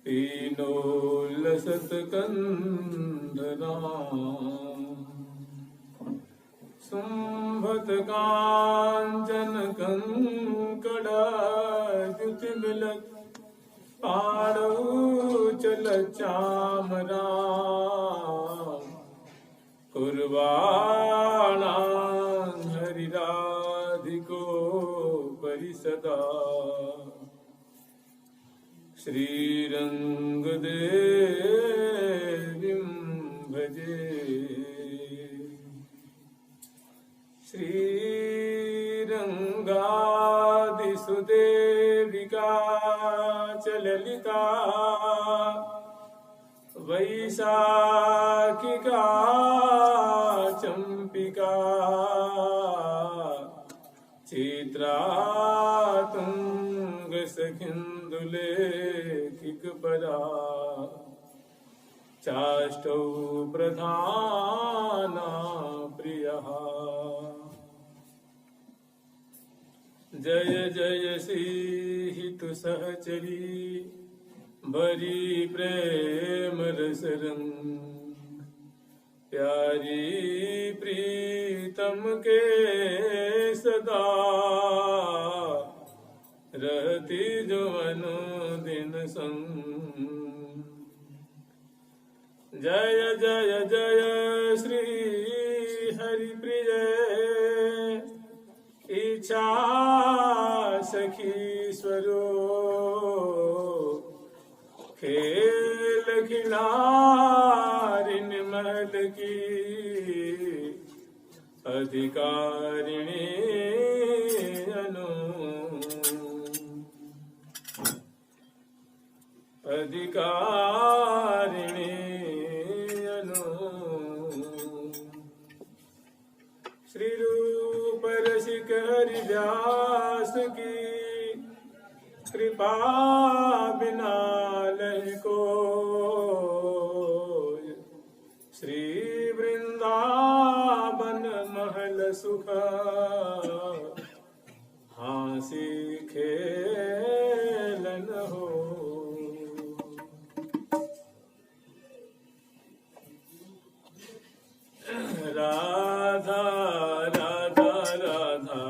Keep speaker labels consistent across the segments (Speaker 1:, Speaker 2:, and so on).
Speaker 1: तीनो लसत कंधरा संभत कांचन कंकड़ा द्युति मिलत पाड़ौ चल चामरा कुर्बाणा हरिराधिको परिसदा श्रीरंगदेवीं भजे श्रीरंगादिसुदेविका च ललिता वैशाखिका चंपिका चित्रा तुंग सखिंदुलेखिकपरा चाष्टौ प्रधाना प्रियः जय जय श्री सहचरी भरी प्रेम रसरंग प्यारी प्रीतम के सदा रहती जो अनुदिन संग जय जय जय श्री हरि प्रिय इच्छा सखी स्वरूप खेल खिलारिन महल की अधिकारिणी अनु अधिकारिणी अनु श्री रूप रसिक हरिदास की कृपा बिना लय को श्री वृंदावन महल सुख हासी खेलन हो राधा राधा राधा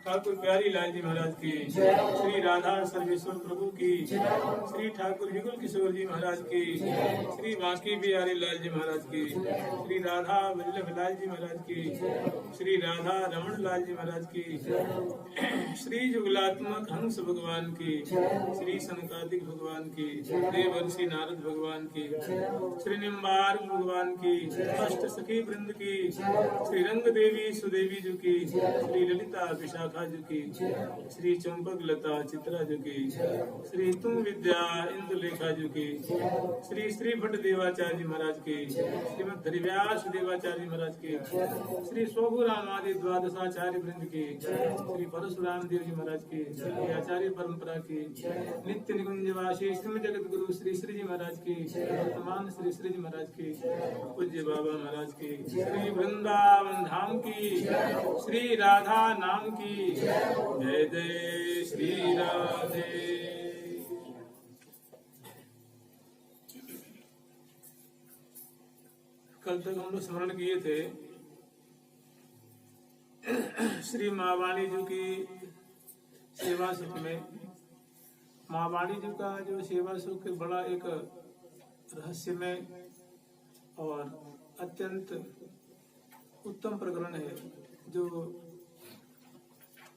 Speaker 1: ठाकुर प्यारी लाल जी महाराज की, श्री राधा सर्वेश्वर प्रभु की, श्री ठाकुर युगल किशोर जी महाराज की, श्री बांकी बिहारी लाल जी महाराज की, श्री राधा वल्लभ लाल जी महाराज की, श्री राधा रमन लाल जी महाराज की, श्री जुगलात्मक हंस भगवान की, श्री सनकादिक भगवान की, देवर्षि नारद भगवान की, श्री निम्बार भगवान की, अष्ट सखी वृंद की, श्री रंग देवी सुदेवी जी की, श्री ललिता विशाखा जी की, श्री चंपक लता चित्रा जी की, श्री तुम विद्या इंदुलेखा जी की, श्री श्री भट्ट देवाचार्य जी महाराज की, श्रीमद हरिव्यास देवाचार्य महाराज की, श्री सोभुराम आदि द्वादशाचार्य वृंद की, श्री परशुराम देव जी महाराज की, श्री आचार्य परंपरा की, नित्य निकुंजवासी श्री जगत गुरु श्री श्री जी महाराज की, वर्तमान श्री श्री जी महाराज की, पूज्य बाबा महाराज की, श्री वृंदावन धाम की, श्री राधा नाम की, जय जय श्री राधे। कल तक हम लोग स्मरण किए थे श्री माँ वाणी जी की सेवा सुख में। माँ वाणी जी का जो सेवा सुख बड़ा एक रहस्यमय और अत्यंत उत्तम प्रकरण है, जो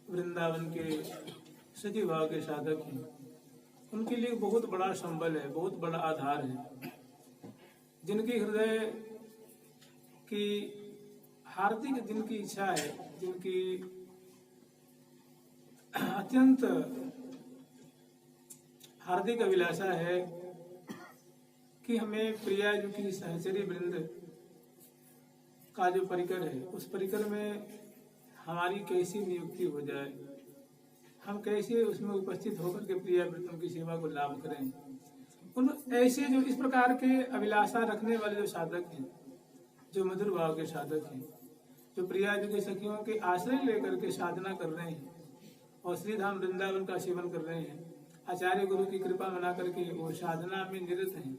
Speaker 1: वृंदावन के सजी भाव के साधक हैं उनके लिए बहुत बड़ा संबल है, बहुत बड़ा आधार है। जिनकी हृदय की हार्दिक जिनकी इच्छा है, जिनकी अत्यंत हार्दिक अभिलाषा है कि हमें प्रिया जी की सहचरी वृंद का जो परिकर है, उस परिकर में हमारी कैसी नियुक्ति हो जाए, हम कैसे उसमें उपस्थित होकर के प्रिया प्रीतम की सेवा को लाभ करें। उन ऐसे जो इस प्रकार के अभिलाषा रखने वाले जो साधक हैं, जो मधुर भाव के साधक हैं, जो प्रिया जी के सखियों के आश्रय लेकर के साधना कर रहे हैं और श्री धाम वृंदावन का सेवन कर रहे हैं, आचार्य गुरु की कृपा मना करके वो साधना में निरत हैं,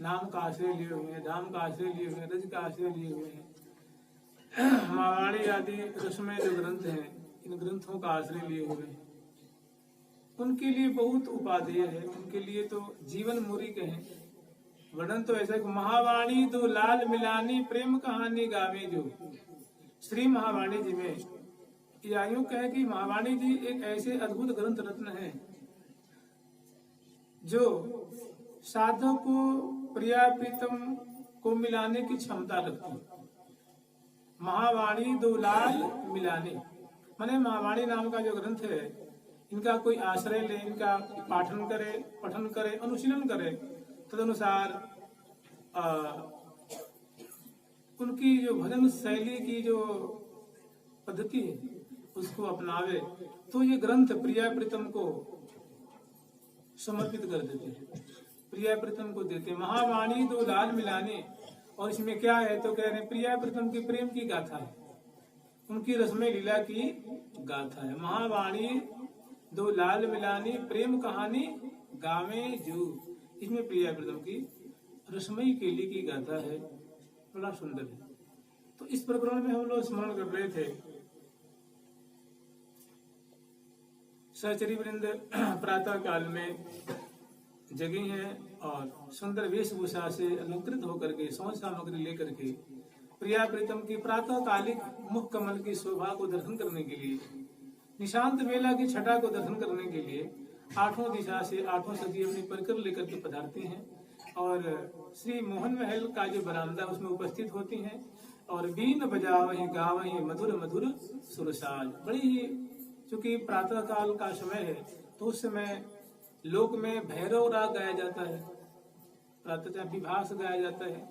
Speaker 1: नाम का आश्रय लिए हुए हैं, धाम का आश्रय लिए हुए हैं, रज का आश्रय लिए हुए हैं, महावाणी आदि रसमय जो ग्रंथ हैं, इन ग्रंथों का आश्रय लिए हुए हैं, उनके लिए बहुत उपादेय है। उनके लिए तो जीवन मूरी कहें। वर्णन तो ऐसा, महावाणी दो लाल मिलानी प्रेम कहानी गावे जो। श्री महावाणी जी में या यूं कहे कि महावाणी जी एक ऐसे अद्भुत ग्रंथ रत्न है जो साधक को प्रिया प्रीतम को मिलाने की क्षमता रखती है। महावाणी दो लाल मिलाने माने महावाणी नाम का जो ग्रंथ है, इनका कोई आश्रय ले, इनका पठन करे, अनुशीलन करे, तदनुसार उनकी जो भजन शैली की जो पद्धति है उसको अपनावे, तो ये ग्रंथ प्रिया प्रीतम को समर्पित कर देते हैं, प्रिया प्रीतम को देते हैं। महावाणी दो लाल मिलाने, और इसमें क्या है तो कह रहे हैं प्रिया प्रीतम की प्रेम की गाथा है, उनकी रसमय लीला की गाथा है। महावाणी दो लाल मिलानी प्रेम कहानी गावे जू, इसमें प्रिया प्रीतम की रसमयी केली की गाथा है, बड़ा सुंदर है। तो इस प्रकरण में हम लोग स्मरण कर रहे थे, सहचरी वृंद प्रातः काल में जगी हैं और सुंदर वेशभूषा से अलंकृत होकर के सौंध सामग्री लेकर के प्रिया प्रीतम की प्रातः कालिक मुख कमल की शोभा को दर्शन करने के लिए, निशांत बेला की छटा को दर्शन करने के लिए आठों दिशा से आठों सखी अपनी परिकर लेकर के पधारती हैं और श्री मोहन महल का जो बरामदा उसमें उपस्थित होती हैं और बीन बजावहीं गावहीं मधुर मधुर सुरसाज। बड़ी ही, चूंकि प्रातः काल का समय है तो उस समय लोक में भैरव राग गाया जाता है, प्रातः विभास गाया जाता है,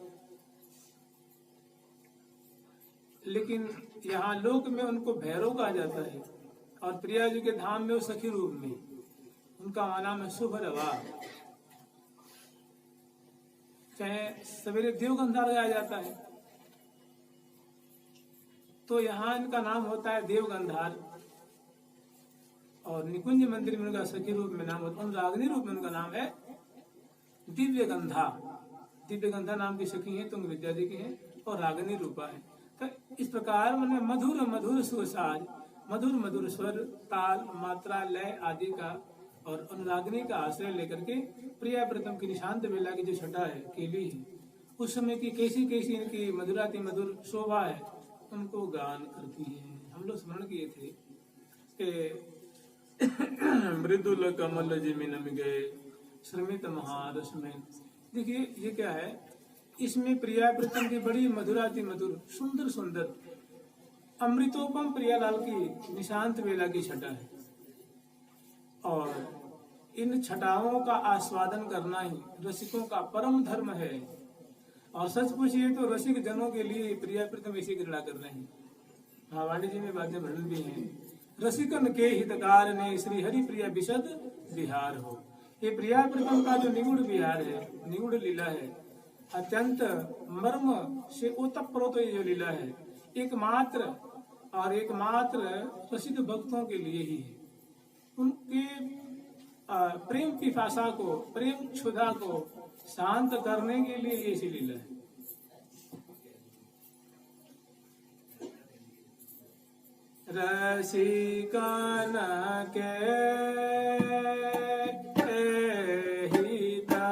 Speaker 1: लेकिन यहाँ लोक में उनको भैरव कहा जाता है और प्रिया जी के धाम में वो सखी रूप में, उनका नाम है शुभ रवा। चाहे सवेरे देवगंधार गाया जाता है तो यहाँ इनका नाम होता है देवगंधार, और निकुंज मंदिर में उनका सखी रूप में नाम होता है, रागनी रूप में उनका नाम है दिव्यगंधा। दिव्यगंधा नाम की सखी है, तुंग विद्या जी की है और रागनी रूपा है। तो इस प्रकार मैंने मधुर मधुर सुरसाज, मधुर मधुर स्वर, ताल, मात्रा, लय आदि का और अनुरागनी का आश्रय लेकर के प्रिया प्रीतम की निशांत बेला की जो छटा है, केली है, उस समय की कैसी कैसी इनकी मधुराति मधुर शोभा है, उनको गान करती है। हम लोग स्मरण किए थे कि मृदुल कमल जिमिन गए श्रमित महारस में। देखिए ये क्या है, इसमें प्रिया प्रीतम की बड़ी मधुराति मधुर सुंदर सुंदर अमृतोपम प्रियालाल की निशांत बेला की छटा है और इन छटाओं का आस्वादन करना ही रसिकों का परम धर्म है। और सच पूछिए तो रसिक जनों के लिए प्रिया प्रीतम ऐसी क्रीड़ा कर रहे हैं। महावाणी जी में बातें वर्णन भी हैं, रसिकन के हितकार ने श्री हरि प्रिया विशद विहार हो। ये प्रिया प्रीतम का जो निगूढ़ विहार है, निगूढ़ लीला है, अत्यंत मर्म से ओतप्रोत ये जो लीला है, एकमात्र और एकमात्र रसिक भक्तों के लिए ही है। उनके प्रेम पिपासा को, प्रेम क्षुधा को शांत करने के लिए ये लीला है। रसिकन के हिता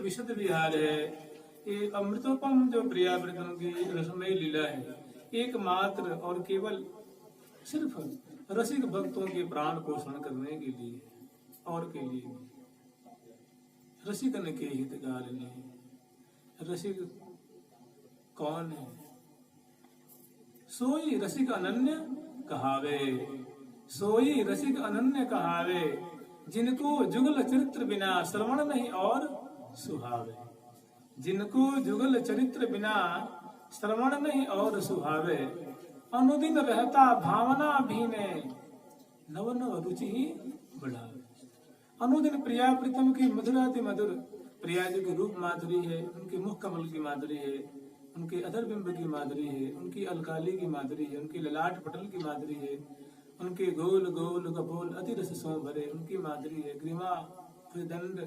Speaker 1: विशुद्ध विहार है, ये अमृतोपम जो प्रियावृतम की रसमयी लीला है, एकमात्र और केवल सिर्फ रसिक भक्तों के प्राण पोषण करने के लिए और के लिए रसिकन के हितकार ने। रसिक कौन है? सोई रसिक अनन्य कहावे, सोई रसिक अनन्य कहावे, जिनको जुगल चरित्र बिना श्रवण नहीं और सुहावे। जिनको जुगल चरित्र बिना श्रवण नहीं और सुहावे, अनुदिन रहता भावना भीने, नव नव रुचि बढ़ावे। अनुदिन प्रिया प्रीतम की मधुराति मधुर, प्रिया जी की रूप माधुरी है, उनके मुख कमल की माधुरी है, उनके अधर बिंब की माधुरी है, उनकी अलकाली की माधुरी है, उनकी ललाट पटल की माधुरी है, उनके गोल गोल कपोल अति रस सो भरे उनकी माधुरी है। ग्रीवा, दंड,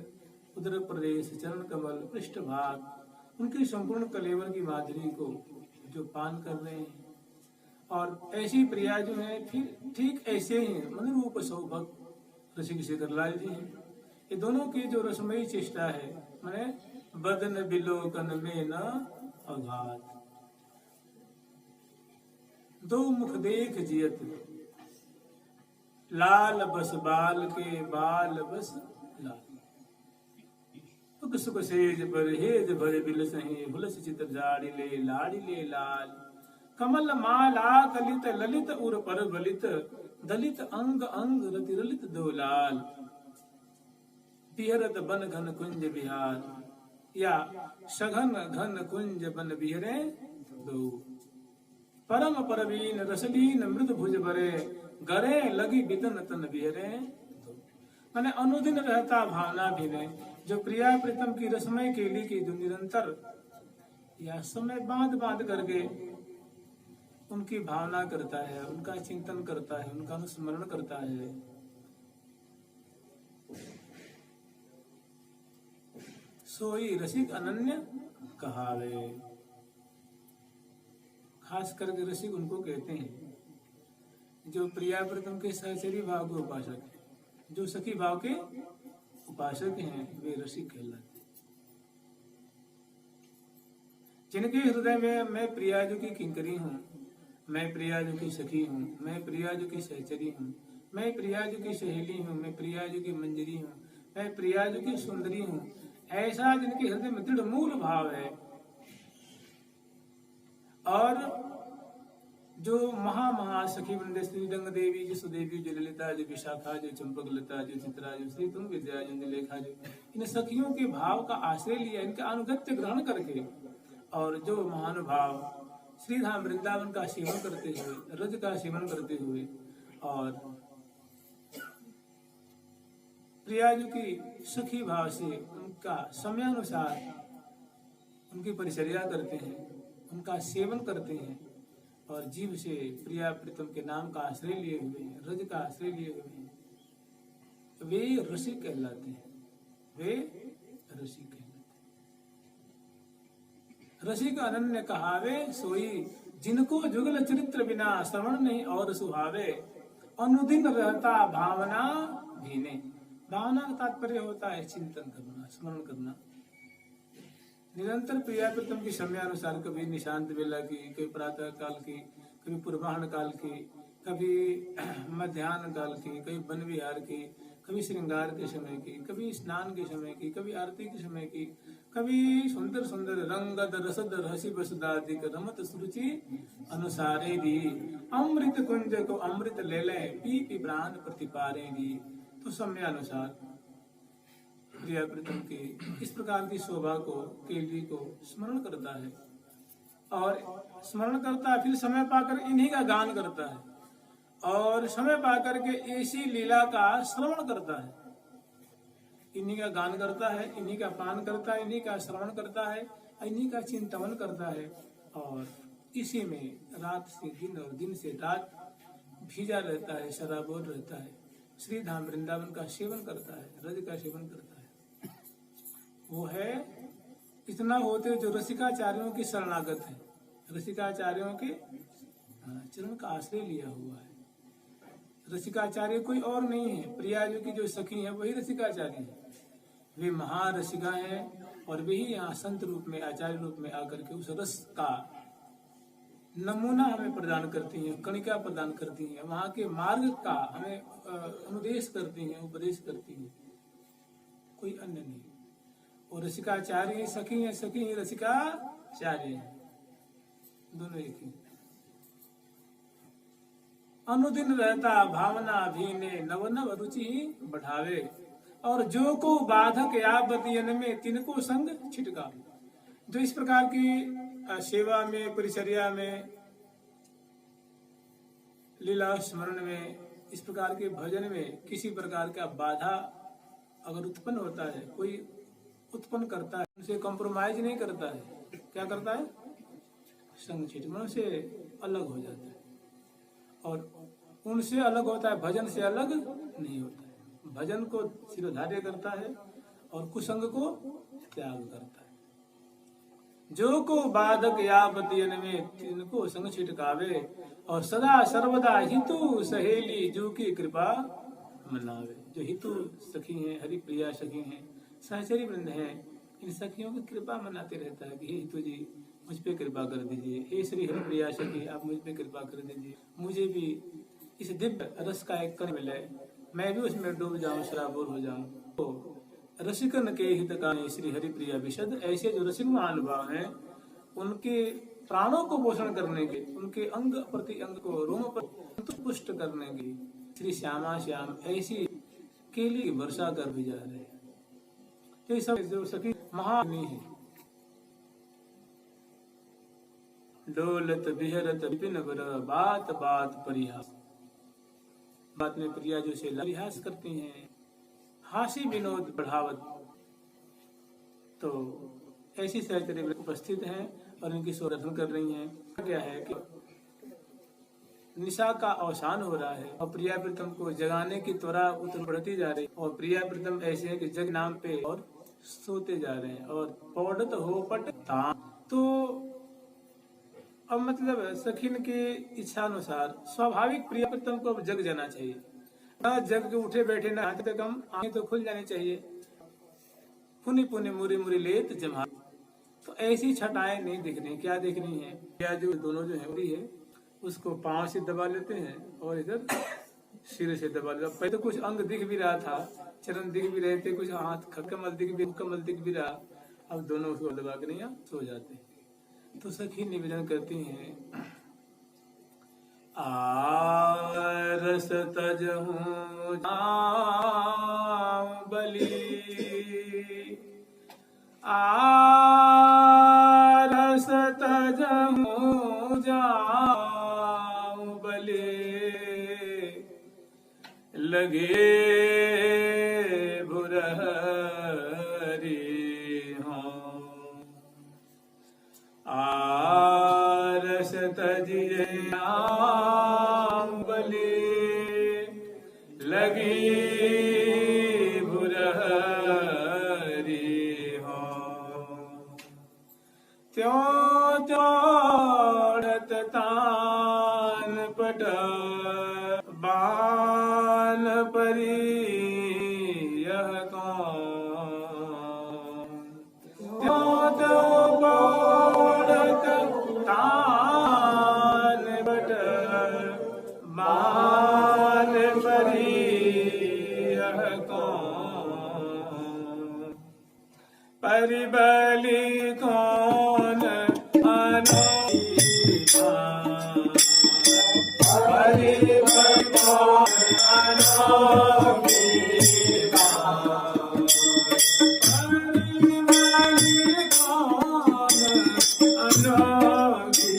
Speaker 1: उदर प्रदेश, चरण कमल, पृष्ठ भाग, उनकी संपूर्ण कलेवर की माधुरी को जो पान कर रहे हैं। और ऐसी प्रिया जो है फिर ठीक ऐसे ही मनरूप सौभग रसिक शेखरलाल जी हैं। ये दोनों की जो रसमयी चेष्टा है, मैंने बदन बिलोकन में न अघात, दो मुख देख जियत, लाल बस बाल के बाल बस लाल, सुख सेज पर हेज भर बिल सही, हुलस चित जाड़ी ले लाड़ी ले लाल, कमल माला कलित ललित उर पर बलित, दलित अंग अंग रति ललित दो लाल, बिहरत बन घन कुंज बिहार, या सघन घन कुंज बन बिहरे दो, परम परवीन रसलीन मृद भुज भरे, गरे लगी बितन तन बिहरे दो। मैंने अनुदिन रहता भावना भी ने, जो प्रिया प्रीतम की रसमय केली की जो निरंतर या समय बांध बांध करके उनकी भावना करता है, उनका चिंतन करता है, उनका अनुस्मरण करता है, सोई रसिक अनन्य कहावे। खास करके रसिक उनको कहते हैं जो प्रिया प्रीतम के सहचरी भाव के उपासक हैं, जो सखी भाव के उपासक हैं, वे रसिक कहलाते हैं। जिनके हृदय में मैं प्रियाजू की किंकरी हूँ, मैं प्रियाजू की सखी हूँ, मैं प्रियाजू की सहचरी हूँ, मैं प्रियाजू की सहेली हूँ, मैं प्रियाजू की मंजरी हूँ, मैं प्रियाजू की सुंदरी हूँ, ऐसा जिनके हृदय में दृढ़ मूल भाव है। और जो महा सखी वृंदे श्री रंग देवी, जो सुदेवी, जो ललिता, जो विशाखा, जो चंपक लता, जो चित्रा, जो श्री तुंग विद्या, जो लेखा, जो इन सखियों के भाव का आश्रय लिया, इनका अनुगत्य ग्रहण करके, और जो महानुभाव श्री धाम वृंदावन का सेवन करते हुए, रज का सेवन करते हुए, और प्रियाजू की सखी भाव से उनका समयानुसार उनकी परिचर्या करते हैं, उनका सेवन करते हैं, और जीव से प्रिया प्रीतम के नाम का आश्रय लिए हुए हैं, रज का आश्रय लिए हुए हैं, वे रसिक कहलाते हैं, वे रसिक कहलाते हैं। रसिक अनन्य कहावे, सोई जिनको जुगल चरित्र बिना श्रवण नहीं और सुहावे, अनुदिन रहता भावना भीने। भावना का तात्पर्य होता है चिंतन करना, स्मरण करना। निरंतर प्रिया प्रीतम की समयानुसार, कभी निशांत वेला की, कभी प्रातः काल की, कभी पूर्वाह्न काल की, कभी मध्याह्न काल की, कभी वन विहार की, कभी श्रृंगार के समय की, कभी स्नान के समय की, कभी आरती के समय की, कभी सुंदर सुंदर रंगद रसद हसी बसदादिक रमत सुरुचि अनुसारे दी। अमृत कुंज को अमृत ले लें, पी पी प्राण प्रतिपारे दी। तो समय अनुसार प्रिया प्रीतम की इस प्रकार की शोभा को, केली को स्मरण करता है और स्मरण करता है, फिर समय पाकर इन्हीं का गान करता है और समय पाकर के ऐसी लीला का श्रवण करता है, इन्हीं का गान करता है, इन्हीं का पान करता है, इन्हीं का श्रवण करता है, इन्हीं का चिंतन करता है और इसी में रात से दिन और दिन से रात भीजा रहता है, शराबोर रहता है, श्री धाम वृंदावन का सेवन करता है, रज का सेवन करता है। वो है इतना होते जो रसिकाचार्यों की शरणागत है, रसिकाचार्यों के चरण का आश्रय लिया हुआ है। रसिकाचार्य कोई और नहीं है, प्रिया जी की जो सखी है वही रसिकाचार्य है। वे महारसिका हैं और वे ही यहाँ संत रूप में, आचार्य रूप में आकर के उस रस का नमूना हमें प्रदान करती हैं, कणिका प्रदान करती हैं, वहाँ के मार्ग का हमें अनुदेश करती हैं, उपदेश करती हैं, कोई अन्य नहीं। और रसिकाचार्य सखी है, सखी है रसिकाचार्य है, दोनों एक ही। अनुदिन रहता भावना भीने, नव नव रुचि बढ़ावे, और जो को बाधक या बतियन में तिनको संग छिटका। जो इस प्रकार की सेवा में, परिचर्या में, लीला स्मरण में, इस प्रकार के भजन में किसी प्रकार का बाधा अगर उत्पन्न होता है, कोई उत्पन्न करता है, उनसे कॉम्प्रोमाइज नहीं करता है, क्या करता है, संग छिटका से अलग हो जाता है और उनसे अलग होता है, भजन से अलग नहीं होता है। भजन को शिरोधार्य करता है और कुसंग को त्याग करता है। जो को बाधक या बतियन में तिनको संग छिटकावे, और सदा सर्वदा हितु सहेली जो की कृपा मनावे। जो हितु सखी हैं, हरि प्रिया सखी हैं, सहचरी वृंद हैं, इन सखियों की कृपा मनाते रहता है कि हे हितु जी मुझ पे कृपा कर दीजिए, हे श्री हरि प्रिया सखी आप मुझ पे कृपा कर दीजिए, मुझे भी इस दिव्य रस का एक कण मिले, मैं भी उसमें डूब जाऊं, शराबोर हो जाऊं। तो रसिकन के हित का श्री हरि प्रिया विशद, ऐसे जो रसिक महानुभाव हैं उनके प्राणों को पोषण करने के, उनके अंग प्रति अंग को रोम पर पुष्ट करने के श्री श्यामा श्याम ऐसी केली वर्षा कर भी जा रहे हैं। तो सब जो सखी महानी है, डोलत बिहरत विपिन वर, बात बात परिहास। बात में प्रिया जो से परिहास करती हैं, हासी विनोद बढ़ावत। तो ऐसी सहचरी उपस्थित हैं और इनकी शोधन कर रही हैं। क्या है कि निशा का अवसान हो रहा है और प्रिया प्रीतम को जगाने की त्वरा उतर बढ़ती जा रही, और प्रिया प्रीतम ऐसे है कि जग नाम पे और सोते जा रहे हैं और पौड़त हो पट था। तो अब मतलब सखीन की इच्छा अनुसार स्वाभाविक प्रिया प्रीतम को अब जग जाना चाहिए, ना जग के उठे बैठे ना हाथ तक हम आंखें तो खुल जानी चाहिए। पुनि पुनि मुरी मुरी लेत जमा। तो ऐसी छटाएं नहीं दिख रही, क्या दिख रही है, क्या जो दोनों जो है उसको पांव से दबा लेते हैं और इधर सिर से दबा लेते। पहले तो कुछ अंग दिख भी रहा था, चरण दिख भी रहे थे, कुछ हाथ कमल दिख भी रहा, अब दोनों उसको दबा के नहीं सो जाते हैं। तो सखी निवेदन करती हैं, आरस तजहूं बली, आरस तजहूं बली, लगे भुरहरी आरस तजिए बली, लगी भुरहरी हो। त्यों त्योड़त तान पट बान परी यह कौन, त्यों तान बट बान परी यह परिबली कौन अनोखा, परिबली कौन अनोखा, परिबली कौन अनोखी, परिबली कौन अनोखी।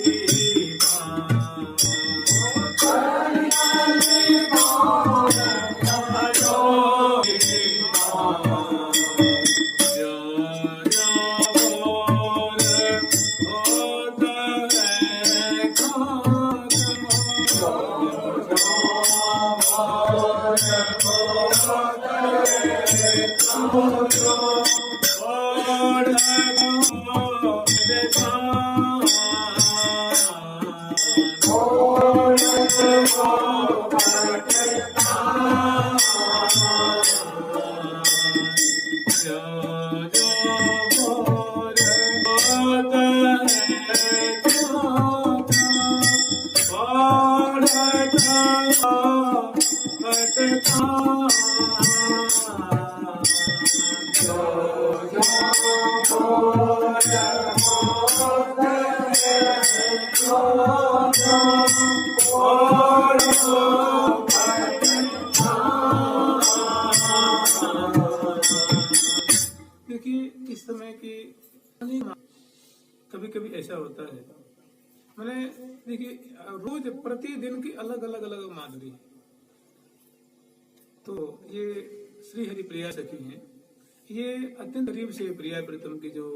Speaker 1: देखिए इस समय की कभी कभी ऐसा होता है, मैंने देखिए रोज प्रतिदिन की अलग अलग अलग माधुरी है। तो ये श्री हरि प्रिया सखी हैं, ये अत्यंत करीब से प्रिया प्रीतम की जो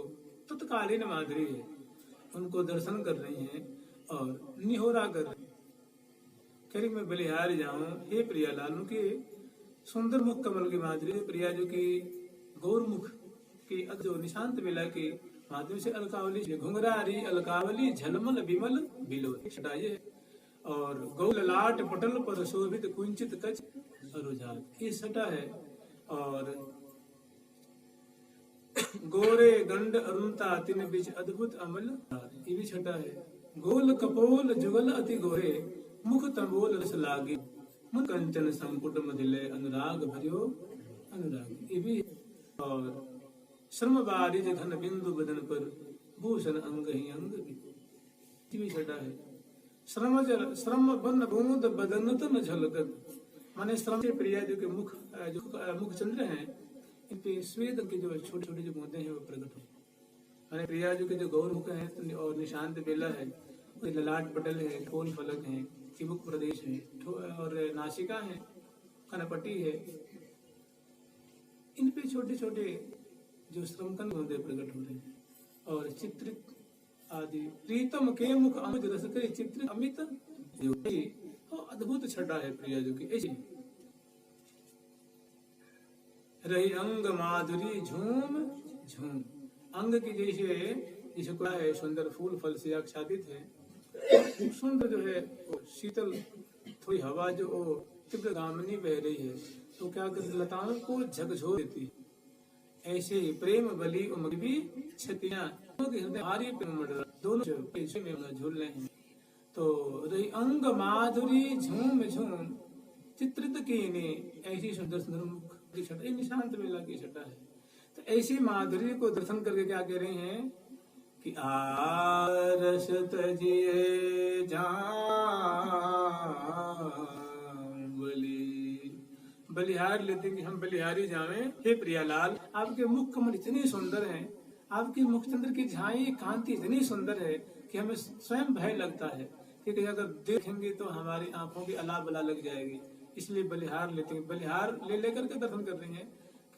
Speaker 1: तत्कालीन माधुरी है उनको दर्शन कर रही हैं और निहोरा कर रही हैं। कह रही मैं बलिहार जाऊं हे प्रियालाल, उनके सुंदर मुख कमल की माधुरी है। प्रिया जो की गौर मुख की जो निशांत बेला के माध्यम से अलकावली घुंघरारी अलकावली झलमल विमल बिलो छटाइए और गौ ललाट पटल पर शोभित कुंचित कच अरुझात, ये छटा है। और गोरे गंड अरुणता तिन बीच अद्भुत अमल, ये भी छटा है। गोल कपोल जुगल अति गोरे मुख तंबोल रस लागे, मुख कंचन संपुट मधिले अनुराग भरियो अनुराग, ये भी। और श्रम बारिज घन बिंदु बदन पर भूषण अंग ही अंग भी छटा है। श्रम बन बूंद बदन तन झलकत, माने श्रम से प्रिया जो के मुख चंद्र हैं इन पे श्वेत के जो छोटे छोटे जो बूंदे हैं वो प्रकट हो। माने प्रिया जो के जो गौर मुख है और निशांत बेला है, ललाट पटल है, ठोल फलक है, चिमुक प्रदेश है और नासिका है, कनपट्टी है, इन पे छोटे छोटे जो श्रमकन बूंदे प्रकट हो रहे हैं। और चित्रित आदि प्रीतम के मुख अमित रस करे चित्रित अमित अद्भुत छटा है प्रिया जो की ऐसी। रही अंग माधुरी झूम झूम, अंग की जैसे क्या है सुंदर फूल फल से आच्छादित है, सुंदर जो है शीतल थोड़ी हवा जो तीव्र गामिनी बह रही है तो क्या करती लताओं को झकझोर देती है। ऐसे ही प्रेम बली उमगी छतियां दोनों झूल रहे हैं। तो रही अंग माधुरी झूम झूम चित्रित की ने ऐसी सुंदर सुंदर मुख की छटा, निशांत बेला की छटा है। तो ऐसी माधुरी को दर्शन करके क्या कह रहे हैं कि आरस तजिए बलिहार लेते कि हम बलिहारी जावें हे प्रियालाल, आपके मुख कमल इतने सुंदर हैं, आपकी मुख चंद्र की झाई कांति इतनी सुंदर है कि हमें स्वयं भय लगता है कि अगर देखेंगे तो हमारी आंखों की अला बला लग जाएगी, इसलिए बलिहार लेते हैं। बलिहार ले लेकर के दर्शन कर रही हैं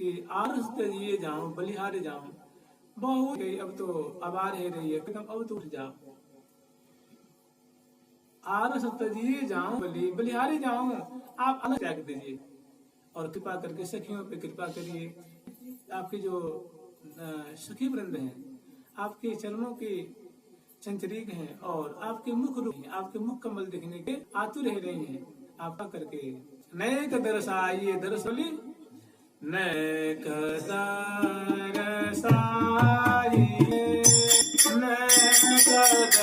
Speaker 1: कि आरस तजिए जाऊं बलिहार जाऊं, बहुत गई अब तो आवार है रही है, अब तो उठ जाओ। आरस तजिए जाऊं बलिहारी जाऊं, आप अलग त्याग दीजिए और कृपा करके सखियों पे कृपा करिए। आपके जो सखी वृंद हैं आपके चरणों के चंचरीक हैं और आपके मुख रूप हैं, आपके मुख कमल देखने के आतुर रह रही हैं। आपका करके नए का दरसाइए दरसली नए का दरसाइए नए का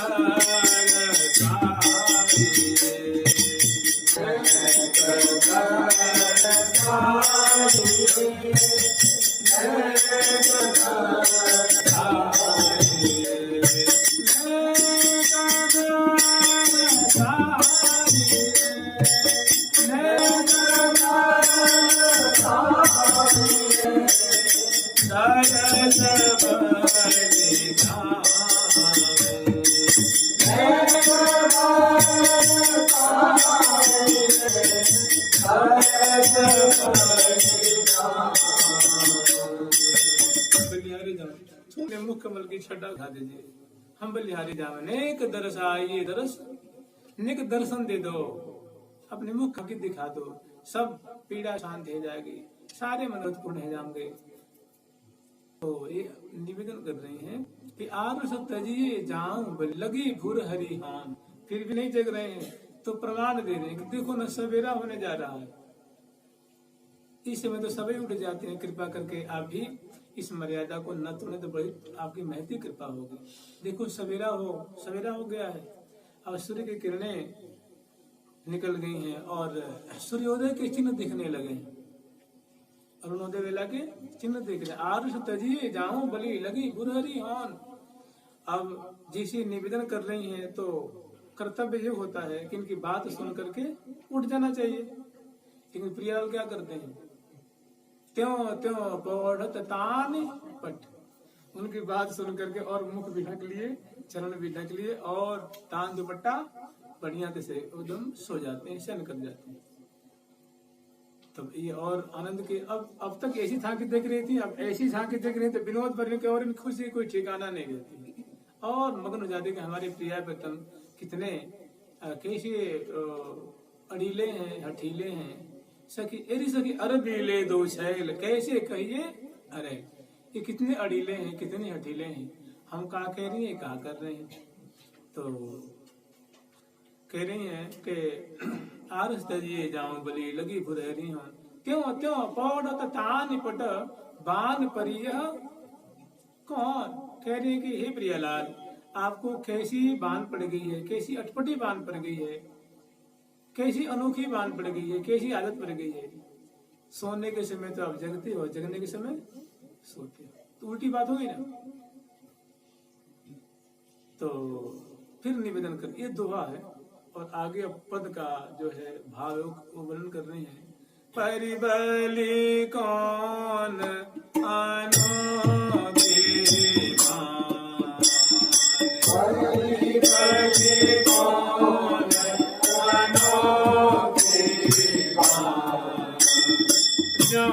Speaker 1: दरसाइए मुख कमल की छटा उठा दीजिए। हम बलिहारी जावे नेक दरस आइए दरस निक दर्शन दे दो, अपने मुख की दिखा दो, सब पीड़ा शांत हो जाएगी, सारे मनोरथ पूर्ण हो जाएंगे। तो ये निवेदन कर रहे हैं कि आरुष तजिए जाऊं लगी भूर हरि हान, फिर भी नहीं जग रहे हैं तो प्रमाण दे रहे हैं कि देखो न सवेरा होने जा रहा है। इस समय तो सभी उठ जाते हैं, कृपा करके आप भी इस मर्यादा को न तोड़े तो बड़ी आपकी महती कृपा होगी। देखो सवेरा हो गया है, अब सूर्य की किरणें निकल गई हैं और सूर्योदय के चिन्ह दिखने लगे हैं, अरुणोदय वेला के चिन्ह दिख रहे। आरुष तजिए जाऊं बलि लगी बुरहरी हान। अब जिसे निवेदन कर रही हैं तो कर्तव्य ये होता है कि इनकी बात सुन करके उठ जाना चाहिए, लेकिन प्रियालाल क्या करते हैं, त्यों त्यों पौढ़त तान पट, उनकी बात सुन करके और मुख भी ढक लिए, चरण भी ढक लिए और तान दुपट्टा बढ़िया से एकदम सो जाते हैं, शयन कर जाते हैं। तब ये और आनंद के अब तक ऐसी झांकी देख रही थी, अब ऐसी झांकी देख रही थी विनोद भरने के और इनकी खुशी कोई ठिकाना नहीं रहती और मग्न हो जाते कि हमारे प्रिया प्रीतम कितने कैसे अड़ीले हैं, हठीले हैं। सखी एरी सखी अरबीले दो छैल कैसे कहिए, अरे ये कितने अड़ीले हैं, कितने हठीले हैं, हम कहा कह रही हैं, कहा कर रहे हैं। तो कह रही हैं कि आरस तजिए जाऊं बलि लगी फुरहरी हूं, त्यों त्यों पौड़त तान पट बान परिय। कौन कह रही है कि हे प्रियालाल, आपको कैसी बान पड़ गई है, कैसी अटपटी बान पड़ गई है, कैसी अनोखी बान पड़ गई है, कैसी आदत पड़ गई है। सोने के समय तो आप जगते हो, जगने के समय सोते हो, तो उल्टी बात होगी ना। तो फिर निवेदन कर, ये दोहा है और आगे अब पद का जो है भाव वो वर्णन कर रहे हैं। परिबली कौन अनोखी बान, परिबली कौन अनोखी बान, जो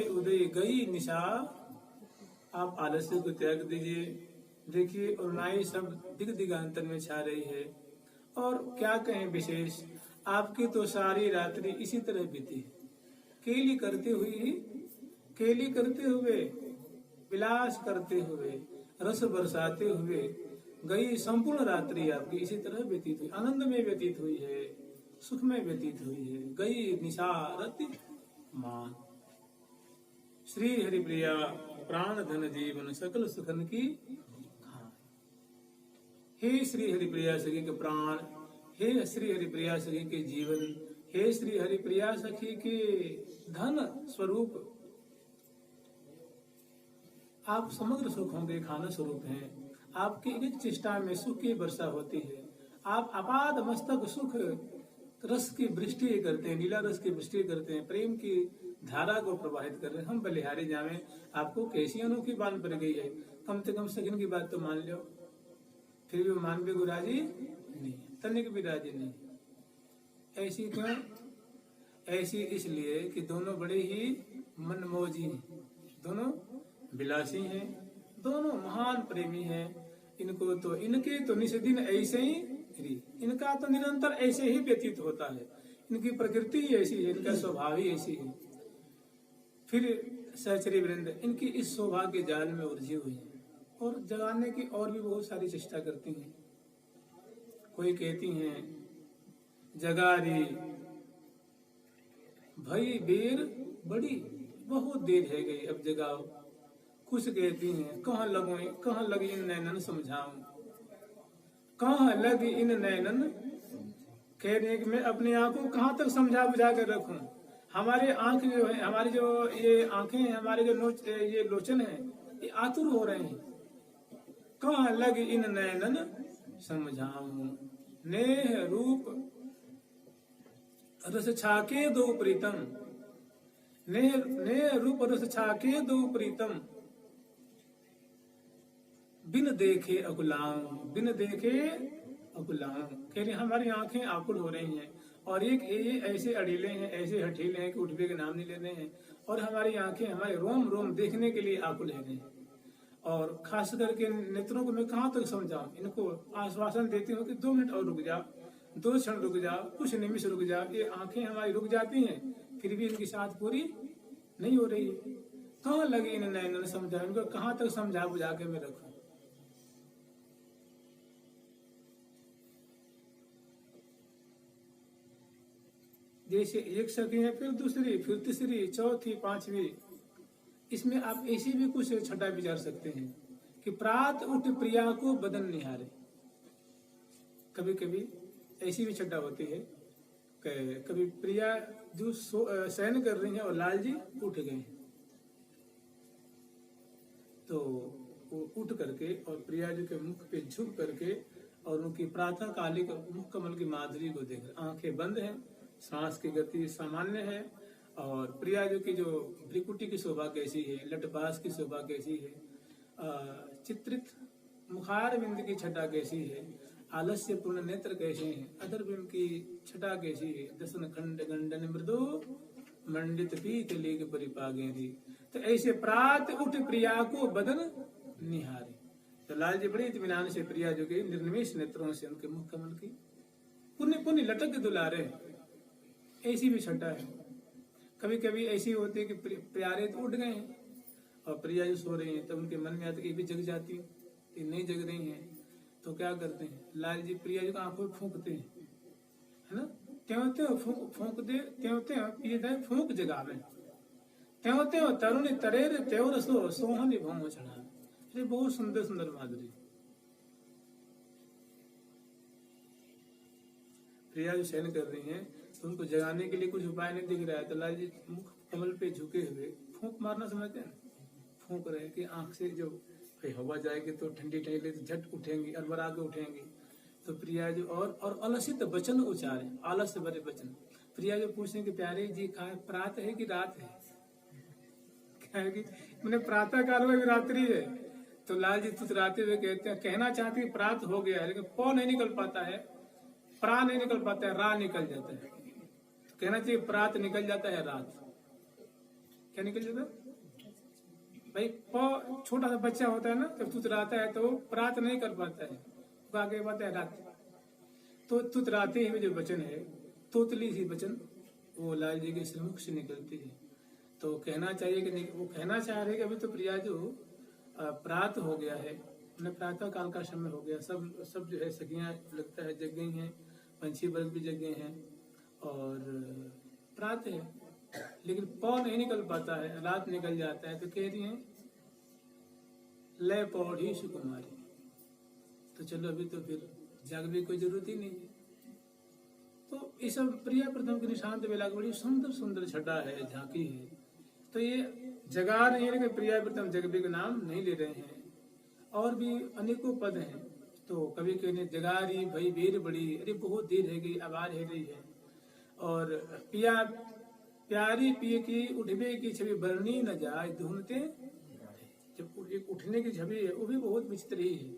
Speaker 1: उदय गई निशा। आप आलस्य को त्याग दीजिए। देखिए अरुणाई सब दिग दिगांतर में छा रही है और क्या कहें विशेष, आपकी तो सारी रात्रि इसी तरह बीती, केली करते हुए विलास करते हुए रस बरसाते हुए गई संपूर्ण रात्रि आपकी इसी तरह व्यतीत हुई, आनंद में व्यतीत हुई है, सुख में व्यतीत हुई है। गई निशा रति मान, श्री हरिप्रिया प्राण धन जीवन सकल सुखन की खान। हे श्री हरिप्रिया सखी के प्राण, हे श्री हरिप्रिया सखी के जीवन, हे श्री हरिप्रिया सखी के धन स्वरूप, आप समग्र सुख होंगे, खाना स्वरूप हैं। आपकी एक चेष्टा में सुख की वर्षा होती है। आप अपाद मस्तक सुख रस की वृष्टि करते हैं, नीला रस की वृष्टि करते हैं, प्रेम की धारा को प्रवाहित कर रहे हैं। हम बलिहारी जावे, आपको कैसी अनोखी बान पड़ गई है, कम से कम सगिन की बात तो मान लो, फिर भी मानवे को राजी नहीं, तनिक भी राजी नहीं। ऐसी क्यों ऐसी इसलिए कि दोनों बड़े ही मनमोजी हैं, दोनों विलासी हैं, दोनों महान प्रेमी हैं। इनके तो निस्दिन ऐसे ही, इनका तो निरंतर ऐसे ही व्यतीत होता है। इनकी प्रकृति ही ऐसी है, इनका स्वभाव ही ऐसी है। फिर सहचरी वृंद इनकी इस सौभाग्य के जाल में उलझी हुई है और जगाने की और भी बहुत सारी चेष्टा करती हैं। कोई कहती हैं जगारी भई बेर बड़ी, बहुत देर है गई अब जगाओ। कुछ कहती हैं कहाँ लगी इन नैनन समझाऊं, कहाँ लगी इन नैनन, कह रही है कि मैं अपनी आंखों को कहाँ तक समझा बुझा कर रखूं। हमारे आंख जो है, हमारी जो ये आंखें हैं, हमारे जो ये लोचन है, ये आतुर हो रहे हैं। कहाँ लगी इन नैनन समझाऊं, नेह रूप रस छाके दो प्रीतम, नेह रूप रस छाके दो प्रीतम, बिन देखे अकुलाऊं, बिन देखे अकुलाऊं। कह रही हमारी आंखें आकुल हो रही हैं और ये ऐसे अड़ीले हैं, ऐसे हठीले हैं कि उठने के नाम नहीं ले रहे हैं। और हमारी आंखें हमारे रोम रोम देखने के लिए आकुल है नहीं। और खास करके नेत्रों को मैं कहाँ तक समझाऊं, इनको आश्वासन देती हूँ कि 2 मिनट और रुक जाओ, 2 क्षण रुक जाओ, कुछ निमिष रुक जाओ। ये आंखें हमारी रुक जाती हैं, फिर भी इनकी साथ पूरी नहीं हो रही है। कहाँ लगी इन नैनन समझा, इनको कहाँ तक समझा बुझा के मैं रखूं। जैसे एक सखी है, फिर दूसरी, फिर तीसरी, चौथी, पांचवी। इसमें आप ऐसी भी कुछ छठा विचार सकते हैं कि प्रात उठ प्रिया को बदन निहारे। कभी कभी ऐसी भी छठा होती है कि कभी प्रिया जो शयन कर रही है और लाल जी उठ गए, तो वो उठ करके और प्रिया जी के मुख पे झुक करके और उनकी प्रातः कालिक मुख कमल की माधुरी को देख, आंखें बंद हैं, सांस की गति सामान्य है और प्रिया जी की जो भ्रिकुटी की शोभा कैसी है, लटपास की शोभा कैसी है, चित्रित मुखार बिंद की छटा कैसी है, आलस्य पूर्ण नेत्र कैसे हैं, अधर बिंब की छटा कैसी है, दसन खंड गंडन मृदु मंडित पीत लेके परिपागे थी। तो ऐसे प्रात उठ प्रिया को बदन निहारे। तो लाल जी बड़ी इत्मीनान से प्रिया जो के निर्निमेष नेत्रों से उनके मुख कमल की पुण्य पुण्य लटक के दुलारे। ऐसी भी छटा है। कभी कभी ऐसी होती है कि प्यारे तो उठ गए हैं और प्रिया जो सो रही हैं, तो उनके मन में आता है कि भी जग जाती है, कि नहीं जग रही हैं, तो क्या करते हैं, लाल जी प्रिया जी को आंखों में फूंकते हैं, है ना, त्यों त्यों फूंक दे, त्यों त्यों पिए दे फूंक जगावे, त्यों त्यों तरुणी तरेर त्यों रसो सोहन भौम चढ़ा। ये बहुत सुंदर सुंदर माधुरी। प्रिया जो शयन कर रही हैं, तो उनको जगाने के लिए कुछ उपाय नहीं दिख रहा है, तो लाल जी मुख कमल पे झुके हुए फूंक मारना समझते हैं, फूंक रहे कि आंख से जो हवा जाएगी तो ठंडी ठंडी तो झट उठेंगी, अरबरा के उठेंगी। तो प्रिया जो और अलसित वचन उचारे, आलस्य भरे वचन। प्रिया जो पूछने कि प्यारे जी कहा प्रात है कि रात है, क्या है कि मैंने प्रातः काल में रात्रि है। तो लाल जी तुतराते हुए कहते हैं, कहना चाहती प्रात हो गया है, लेकिन पौ नहीं निकल पाता है, प्रा नहीं निकल पाता है, रा निकल जाता है। तो कहना चाहिए प्रात निकल जाता है रात। क्या निकल जाता है भाई, पौ छोटा सा बच्चा होता है ना, जब तुतराता है तो वो प्रात नहीं कर पाता है, वो आगे बात है रात। तो तुतराते हुए जो वचन है, तोतली सी वचन, वो लाल जी के श्रीमुख से निकलती है। तो कहना चाहिए कि वो कहना चाह रहे कि अभी तो प्रिया जो प्रात हो गया है, उन्हें प्रातः काल का समय हो गया, सब जो है सखियां लगता है जग गई हैं, पंछी वर्ग भी जग गए हैं और प्रात है, लेकिन पौ नहीं निकल पाता है, रात निकल जाता है। तो कह रही हैं लय पौड़ी सुकुमारी, तो चलो अभी तो फिर जाग भी कोई जरूरत ही नहीं है। तो इस सब प्रिया प्रथम के निशांत बेला की बड़ी सुंदर सुंदर छटा है, झांकी है। तो ये जगा रही है कि प्रिया प्रथम जगबे का नाम नहीं ले रहे हैं, और भी अनेकों पद हैं। तो कभी कहने जगा रही भाई बेर बड़ी, अरे बहुत देर है गई, आवाज है रही है। और पिया प्यारी पिए की उठबे की छवि बरनी न जाए ढूंढते, जब एक उठने की छवि है वो भी बहुत विचित्र ही है।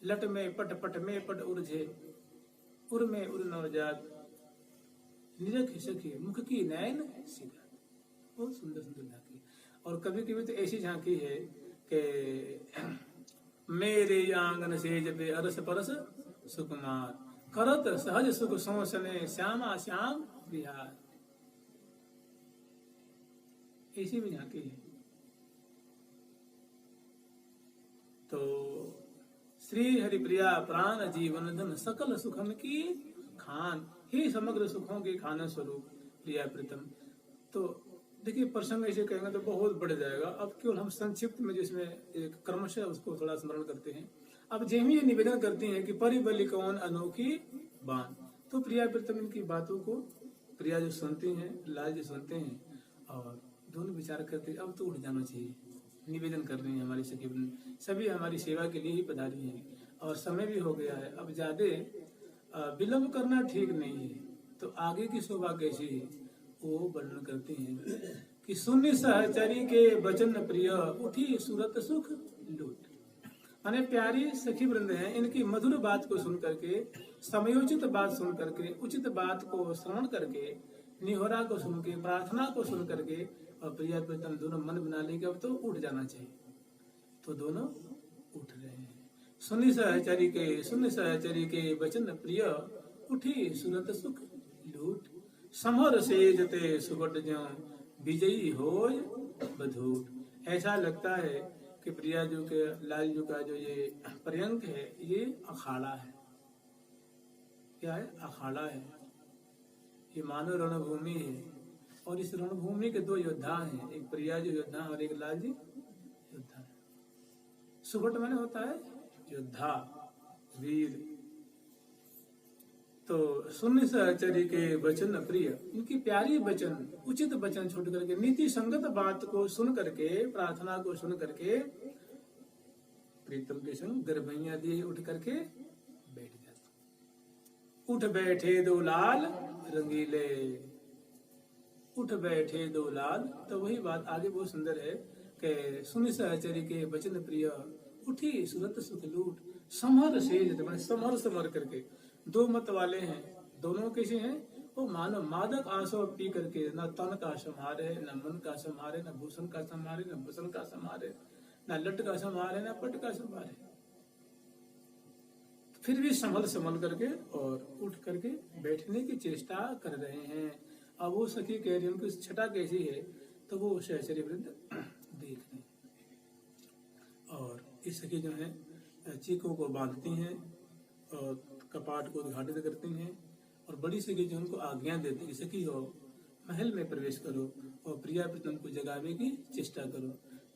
Speaker 1: लट में पट पट में पट उर्झे, उर में उर नवजात,
Speaker 2: निरख सखी मुख की नयन सीधा। बहुत सुंदर सुंदर झांकी। और कभी कभी तो ऐसी झांकी है कि मेरे आंगन सेज पे अरस परस सुकुमार, करत सहज सुख सोसने श्यामा श्याम बिहार। ऐसी भी झांकी है। तो श्री हरिप्रिया प्राण जीवन धन सकल सुखन की खान, ही समग्र सुखों के खाना स्वरूप प्रिया प्रीतम। तो देखिए प्रसंग ऐसे कहेंगे तो बहुत बढ़ जाएगा। अब केवल हम संक्षिप्त में जिसमें एक क्रमशः उसको थोड़ा स्मरण करते हैं। अब जेमी ये निवेदन करती हैं कि परिबली कौन अनोखी बान। तो प्रिया प्रीतम इनकी बातों को प्रिया जो सुनती हैं, लाल जो सुनते हैं और दोनों विचार करते हैं अब तो उठ जाना चाहिए। निवेदन कर रही है हमारी सखी सभी हमारी सेवा के लिए ही पधारी हैं और समय भी हो गया है। अब ज्यादा विलंब करना ठीक नहीं है। तो आगे की शोभा कैसी है वो वर्णन करते हैं कि सुन सहचरी के वचन प्रिय उठी सूरत सुख लूट। माने प्यारी सखी वृंद हैं, इनकी मधुर बात को सुन करके, समयोचित बात सुन करके, उचित बात को श्रवण करके, निहोरा को सुन के, प्रार्थना को सुन करके और प्रिया प्रीतम दोनों मन बना लेंगे अब तो उठ जाना चाहिए। तो दोनों उठ रहे हैं। सुन सहचरी के वचन प्रिय उठी सूरत सुख लूट। समर से जते सुबट ज्यों विजयी होय बधूट। ऐसा लगता है कि प्रिया जो के लाल जो का जो ये पर्यंक है ये अखाड़ा है। क्या है? अखाड़ा है। ये मानव रणभूमि है और इस रणभूमि के दो योद्धा हैं, एक प्रिया जी योद्धा और एक लाल जी योद्धा। सुबट माने होता है योद्धा, वीर। तो सुन सहचरी के वचन प्रिय, इनकी प्यारी वचन, उचित वचन छोड़ करके, नीति संगत बात को सुन करके, प्रार्थना को सुन करके प्रीतम के संग गर्भैया दिए उठ करके बैठ जाते। उठ बैठे दो लाल रंगीले, उठ बैठे दो लाल। तो वही बात आगे बहुत सुंदर है कि सुन सहचरी के वचन प्रिय उठी सूरत सुख लूट। समर सेज, समर समर करके, दो मत वाले हैं, दोनों कैसे हैं? वो मानो मादक आसो पी करके न तन का संहारे, न मन का संहारे, न भूषण का संहारे, न भूषण का संहारे, न लट का संहारे, न पट का संहारे। फिर भी संभल संभल करके और उठ करके बैठने की चेष्टा कर रहे हैं। अब वो सखी कह रही है उनकी छटा कैसी है, तो वो सहचरी वृंद देख रहे हैं। और इस सखी जो है चीखों को बांधती हैं और कपाट को उद्घाटित करती हैं और बड़ी सखी जो उनको आज्ञा देती है, सखी हो महल में प्रवेश करो और प्रिया प्रीतम को जगावे की चेष्टा करो।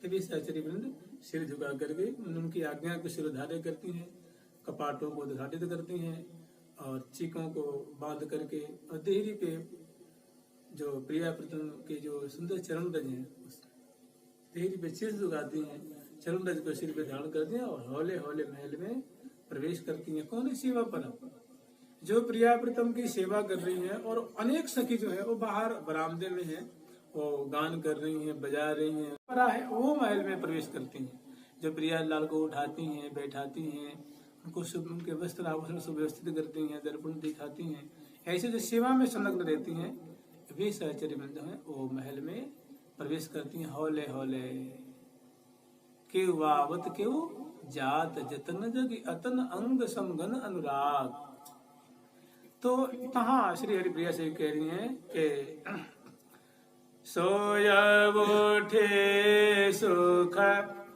Speaker 2: तभी सहचरी वृंद सिर झुका करके उनकी आज्ञा को सिरोधार्य करती हैं, कपाटों को उद्घाटित करती हैं और चीखों को बांध करके और देहरी पे जो प्रिया प्रीतम के जो सुंदर चरण रज हैं उस देहरी पे सिर झुकाती हैं, चरण रज को सिर पे धारण करती हैं और हौले हौले महल में प्रवेश करती हैं। कौन है? सेवा पर जो प्रिया प्रीतम की सेवा कर रही हैं और अनेक सखी जो है वो बाहर बरामदे में है, वो गान कर रही हैं, बजा रही हैं, परा है वो महल में प्रवेश करती हैं। जो प्रिया लाल को उठाती हैं, बैठाती हैं, उनको उनके वस्त्र आभूषण सुव्यवस्थित करती हैं, दर्पण दिखाती हैं, ऐसे जो सेवा में संलग्न रहती हैं वे सहचरी वृंद हैं, वो महल में प्रवेश करती हैं हौले हौले। केउ आवत केउ जात जतन जग अतन अंग समगन अनुराग। तो कहाँ श्री हरिप्रिया से कह रही हैं कि सोयब उठे सुख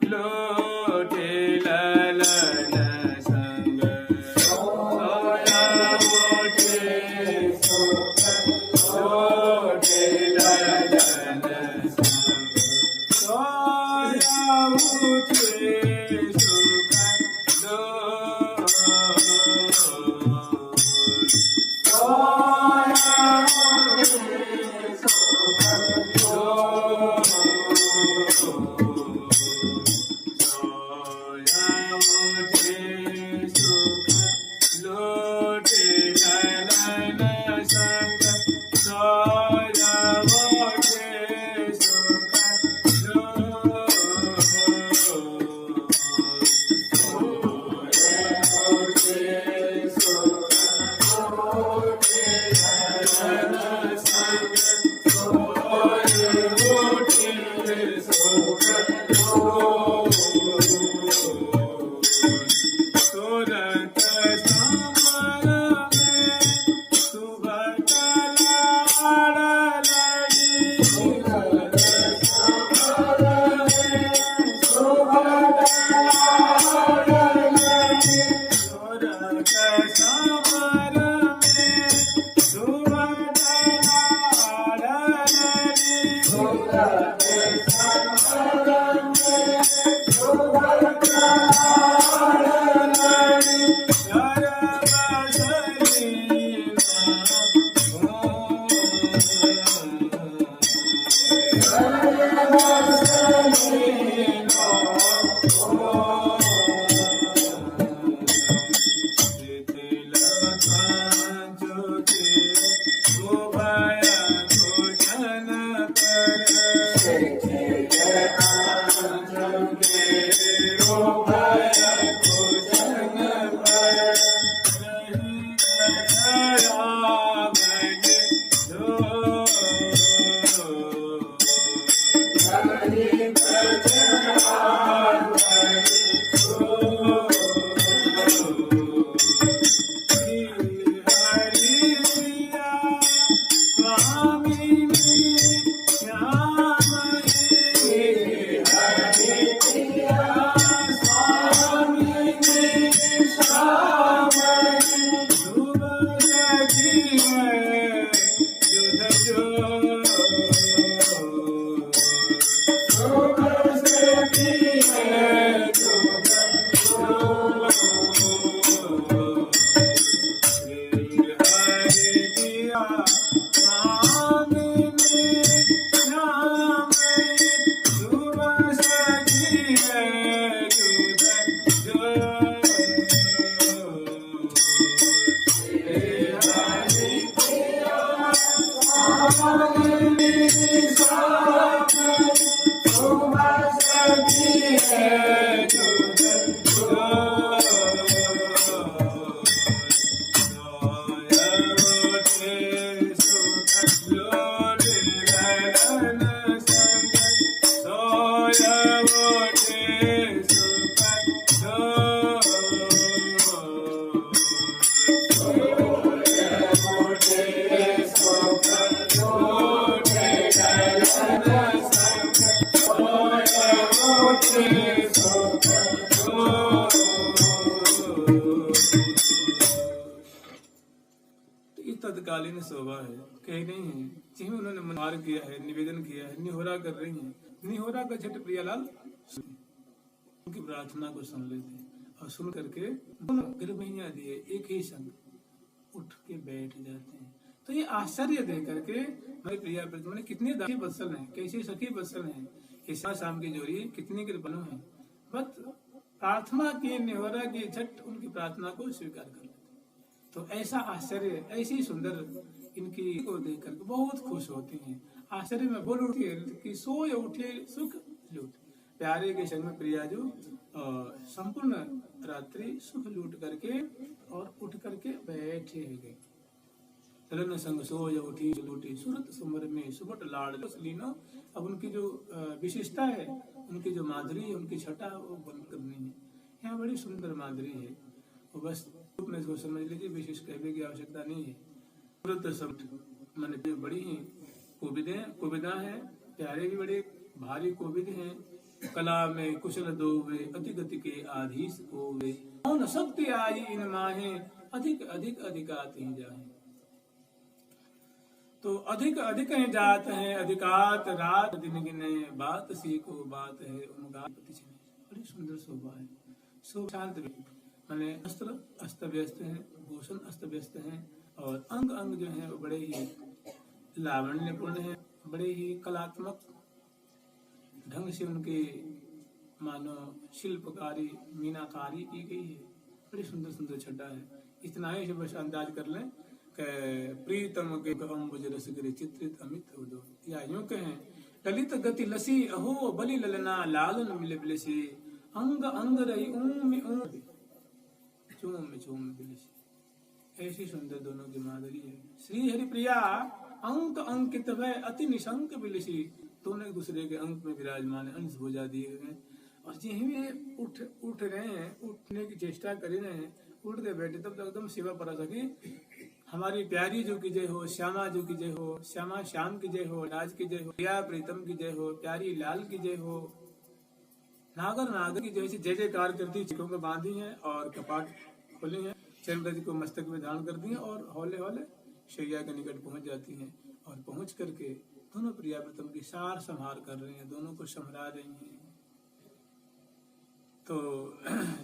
Speaker 2: लोटे ललन संग, सोयब उठे सुख लोटे ललन संग, सोयब उठे तत्कालीन शोभा है, कह रही है जिन्हें उन्होंने मनवार किया है, निवेदन किया है, निहोरा कर रही है। निहोरा का झट प्रियालाल उनकी प्रार्थना को सुन लेते और सुन करके दोनों गर्भैया दिए एक ही संग उठ के बैठ जाते हैं। तो ये आश्चर्य देख करके हमारे प्रिया मैंने कितने दासी बत्सल हैं, कैसे सखी बत्सल हैं, ऐसा शाम की जोड़ी कितनी कृपणु है। बस प्रार्थना की निहोरा की झट उनकी प्रार्थना को स्वीकार कर लेते। तो ऐसा आश्चर्य, ऐसी सुंदर इनकी को देख करके बहुत खुश होती हैं। आश्चर्य में बोल उठी कि सोए उठे सुख लूट। प्यारे के संग में प्रिया जो संपूर्ण रात्रि सुख लूट करके और उठ करके बैठे गए। चलन संग सोए उठी लूटी सूरत सुमर में सुबट लाड़ लीनो। अब उनकी जो विशेषता है, उनकी जो माधुरी है, उनकी छटा वो बंद करनी है। यहाँ बड़ी सुंदर माधुरी है, वो बस में इसको समझ लीजिए, विशेष कहने की आवश्यकता नहीं है। सूरत समट मन बड़ी ही कोविदा है, प्यारे भी बड़े भारी कोविद हैं। कला में कुशल दो वे अति गति के आधीश हो वे। कौन शक्ति आई इन माहे अधिक अधिक अधिकात ही जाए। तो अधिक अधिक है जात है अधिकात रात दिन गिने बात सी को बात है उनका। बड़ी सुंदर शोभा है, शांत मैंने अस्त्र अस्त व्यस्त है, भूषण अस्त व्यस्त है और अंग अंग जो है वो बड़े ही लावण्यपूर्ण है, बड़े ही कलात्मक ढंग से उनके मानो शिल्पकारी मीनाकारी की गई है। बड़ी सुंदर सुंदर छटा है। इतना ही बस अंदाज कर लें कि प्रीतम के अम्बुज रस गिरि चित्रित अमित हो दो, या यूं कहें ललित गति लसी अहो बलि ललना लालन मिले बिलसी अंग अंग रही ऊम चूम बिलसी। ऐसी सुंदर दोनों की माधुरी है। श्री हरि प्रिया अंक अंकित वह अति निशंक बिलसी। दोनों एक दूसरे के अंक में विराजमान अंश भुजा दिए गए और जिन्हें उठ रहे हैं, उठने की चेष्टा कर रहे हैं, उठ के बैठे तब तक एकदम शिवा परा सके। हमारी प्यारी जो की जय हो, श्यामा जो की जय हो, श्यामा श्याम की जय हो, राज की जय हो, प्रिया प्रीतम की जय हो, प्यारी लाल की जय हो, नागर की जैसी जय जयकार करती चिकों को बांधी है और कपाट खोली है, चरण को मस्तक में धारण कर दी है और हौले हौले शैया के निकट पहुंच जाती हैं और पहुंच करके दोनों प्रिया प्रीतम की सार संहार कर रही हैं, दोनों को संभरा रही हैं। तो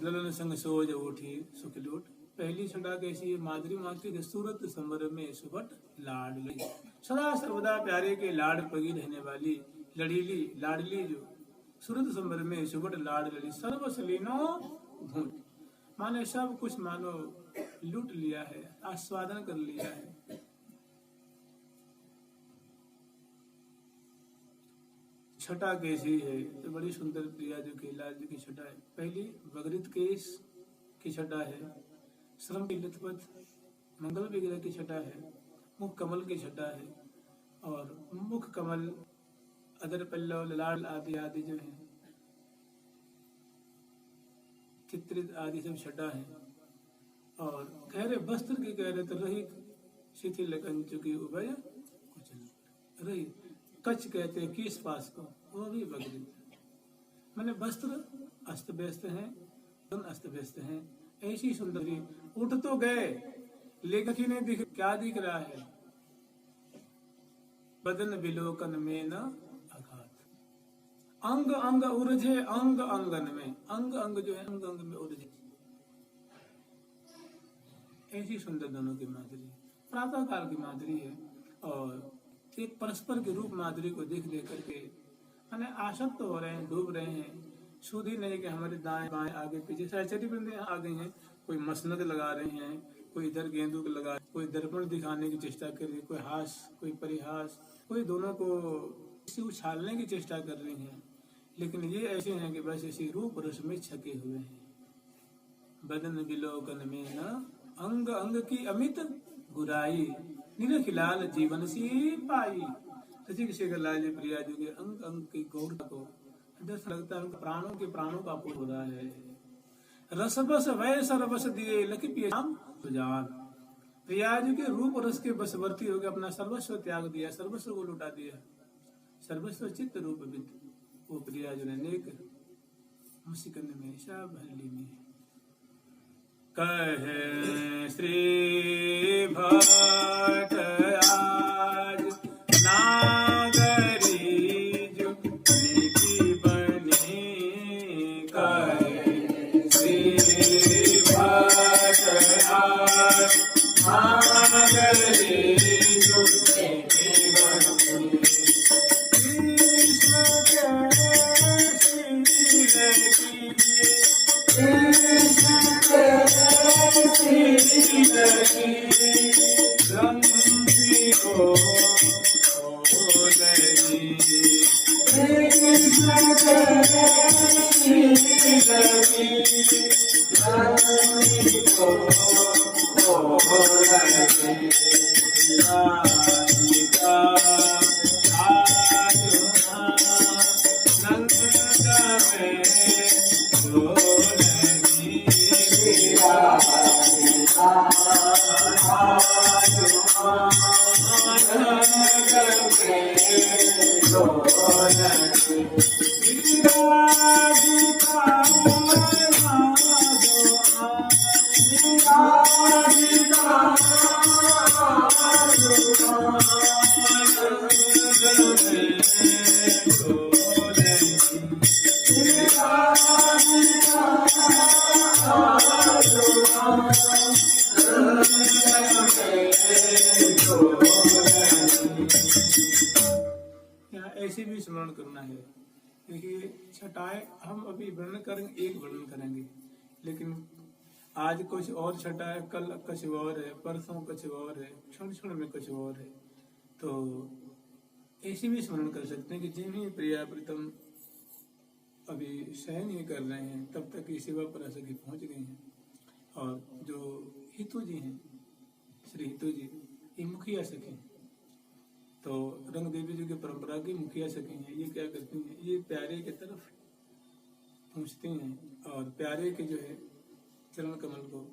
Speaker 2: ललन संग सोज उठी सुख लूट। पहली छटा कैसी है, माधुरी माँ की सूरत समर में सुबट लाडली, सदा सर्वदा प्यारे के लाड पगी रहने वाली लड़ीली लाडली जो सूरत समर में सुबट लाडली सर्वसलीनो भूत। माने सब कुछ मानो लूट लिया है, आस्वादन कर लिया है। छटा कैसी है, तो बड़ी सुंदर प्रिया जो की लाल जी की छटा है। पहली वगृत केश की छटा है, श्रम की लथपथ मंगल विग्रह की छटा है, मुख कमल की छटा है और मुख कमल अदर पल्लव ललाट आदि आदि जो है चित्रित आदि सब छटा है। और गहरे वस्त्र की गहरे तो रहित शिथिल कंचु की उभय कुछ रहित, कच्छ कहते हैं किस पास को, वो भी वगृत। मैंने वस्त्र अस्त व्यस्त है, अस्त व्यस्त है। ऐसी सुंदरी उठ तो गए लेखक ही नहीं दिख, क्या दिख रहा है, बदन विलोकन में न आघात। अंग अंग उर्जे अंग अंगन में, अंग अंग जो है अंग अंग में उर्जे। ऐसी सुंदर दोनों की माधुरी, प्रातः काल की माधुरी है और एक परस्पर के रूप माधुरी को देख देख करके मैंने आसक्त हो रहे हैं, डूब रहे हैं। सुध ही नहीं कि हमारे दाएं बाएं आगे पीछे सहचरी बंदे आ गई हैं, कोई मसनद लगा रहे हैं, कोई इधर गेंदू को लगा, कोई दर्पण दिखाने की चेष्टा कर रही, कोई हास, कोई परिहास, कोई दोनों को उछालने की चेष्टा कर रही हैं। लेकिन ये ऐसे हैं कि बस इसी रूप रस में छके हुए हैं। बदन विलोकन में न अंग अंग की अमित बुराई, निरखिलाल जीवन सी पाई। रसिक शेखर लाल जी प्रिया जी के अंग अंग की गौरता को दस लगता है उनके प्राणों का अपूर्व हो रहा है। रस बस वै सरबस दिए लखी पिए सुजान। प्रिया जी के रूप रस के बसवर्ती होकर अपना सर्वस्व त्याग दिया, सर्वस्व को लुटा दिया, सर्वस्व चित्त रूप विद वो प्रिया जी ने नेक मुस्किन में शाह भरली में कहे श्री भट्ट आज नागरी जुगनी की बनी। कहे श्री भट्ट आज नागरी जुगनी की बनी। कृष्ण ऐसे भी स्मरण करना है। देखिए छटाएं हम अभी वर्णन करेंगे, एक वर्णन करेंगे, लेकिन आज कुछ और छटा है, कल कुछ और है, परसों कुछ और है, क्षण क्षण में कुछ और है। तो ऐसे भी स्मरण कर सकते हैं कि जिन्हें प्रिया प्रीतम अभी सहन ही कर रहे हैं तब तक की सेवा पर सखी पहुंच गई हैं। और जो हितू जी हैं, श्री हितू जी, ये मुखिया सखी, तो रंग देवी जी की परंपरा की मुखिया सखी हैं। ये क्या करती हैं, ये प्यारे की तरफ पहुंचती हैं और प्यारे के जो है चरण कमल को,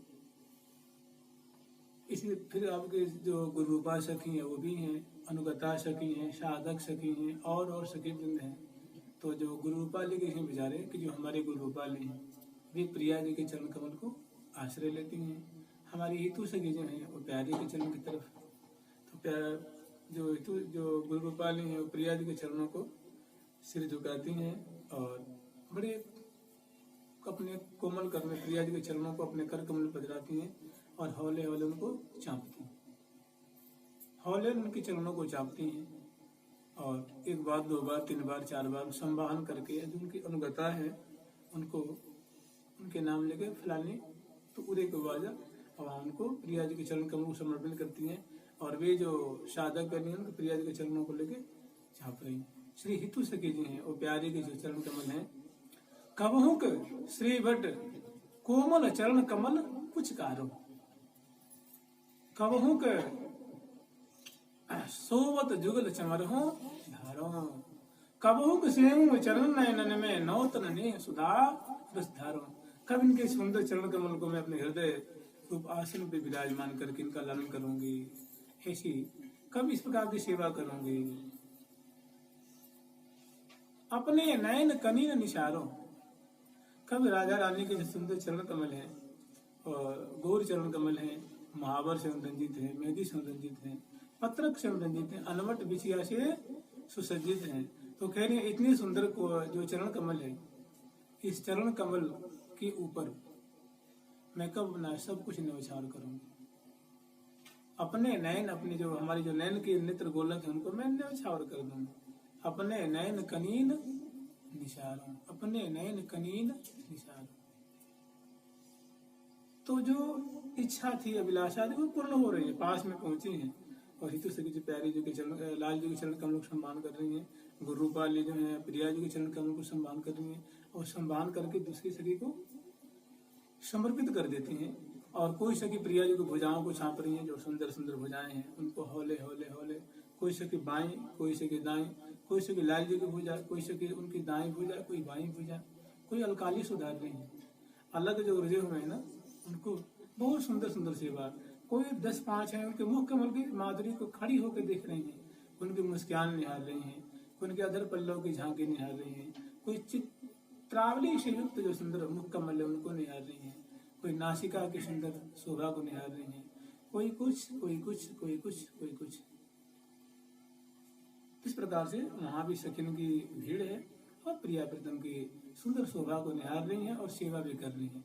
Speaker 2: इसलिए फिर आपके जो गुरुरूपा सखी हैं वो भी हैं, अनुगता सखी हैं, साधक सखी हैं और सखी वृंद हैं। तो जो गुरुरूपाली के हैं बेचारे कि जो हमारे गुरुरूपाली हैं वे प्रिया जी के चरण कमल को आश्रय लेती हैं। हमारी हितू सखी जो हैं वो प्यारे के चरण की तरफ, तो प्यार जो हितू जो गुरुरूपाली हैं वो प्रिया जी के चरणों को सिर झुकाती हैं और बड़े अपने कोमल कर में प्रिया जी के चरणों को अपने कर कमल पधराती हैं और हौले हौले उनको चाँपती हैं, हौले उनके चरणों को चाँपती हैं और एक बार, दो बार, तीन बार, चार बार संवाहन करके जो उनकी अनुगता है उनको उनके नाम लेके फलाने तो उरे के बाद अब उनको प्रिया जी के चरण कमल को समर्पण करती हैं और वे जो साधक करनी है उनको प्रिया जी के चरणों को लेके चाँप रही हैं। श्री हितू सखी जी हैं वो प्यारे के जो चरण कमल हैं, कबहुक श्री भट्ट कोमल चरण कमल कुछ कारो, कबहुक सोवत जुगल चमरहो धारो, कबहुक सेऊ चरण नयनन में नौतन ने सुधा रस धारो। कब इनके सुंदर चरण कमल को मैं अपने हृदय रूप आसन पे विराजमान करके इनका लालन करूंगी, ऐसी कब इस प्रकार की सेवा करूंगी। अपने नयन कनीन निशारो, कब राजा रानी के जो सुंदर चरण कमल हैं और गौर चरण कमल हैं, महावर से रंजित हैं, मेहंदी से रंजित हैं, पत्रक से रंजित हैं, अनवट बिछिया से सुसज्जित हैं। तो कह रहे हैं इतनी सुंदर को जो चरण कमल है, इस चरण कमल के ऊपर मैं कब ना सब कुछ न्यौछावर करूंगी। अपने नयन, अपने जो हमारी जो नयन के नेत्र गोलक है उनको मैं न्यौछावर कर दूंगी। अपने नयन कनीन निशारो, अपने नयन कनीन निशारो। तो जो इच्छा थी, अभिलाषा थी, वो पूर्ण हो रही है, पास में पहुंची है। और हितु सखी जी प्यारी जी के चरण, लाल जी के चरण कमलों को सम्मान कर रही है। गुरु रूपाली जो है प्रिया जी के चरण कमलों को सम्मान कर रही है, और सम्मान करके दूसरी सखी को समर्पित कर देती हैं। और कोई सखी प्रिया जी को भुजाओं को छाप रही हैं, जो सुंदर सुंदर भुजाएं हैं, उनको हौले हौले हौले, कोई सखी बाएं, कोई सखी दाएं, कोई सखी लाल जी की भुजा, कोई सखी उनकी दाएं भुजा, कोई बाएं भुजा, कोई अलकाली सुधार रही है। अलग जो रजे हुए हैं ना, उनको बहुत सुंदर सुंदर सेवा। कोई 10-5 है, उनके मुख कमल की माधुरी को खड़ी होकर देख रही हैं, उनकी मुस्कान निहार रही हैं, उनके अधर पल्लव की झांकी निहार रही हैं। कोई चित्रावली से युक्त जो सुंदर मुख कमल है उनको निहार रही हैं, कोई नासिका की सुंदर शोभा को निहार रही हैं। कोई कुछ, कोई कुछ, कोई कुछ, कोई कुछ। इस प्रकार से वहां भी सखियों की भीड़ है, और प्रिया प्रीतम की सुंदर शोभा को निहार रही हैं और सेवा भी कर रही हैं।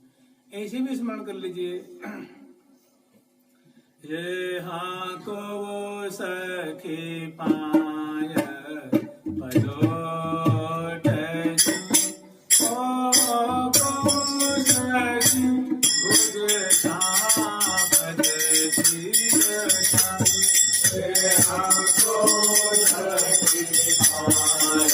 Speaker 2: ऐसे भी स्मरण कर लीजिए, ये हाँ को वो सखी पाय पलोट, ओ को सखी भुज छापत तीरथ, ये हाँ को सखी पाय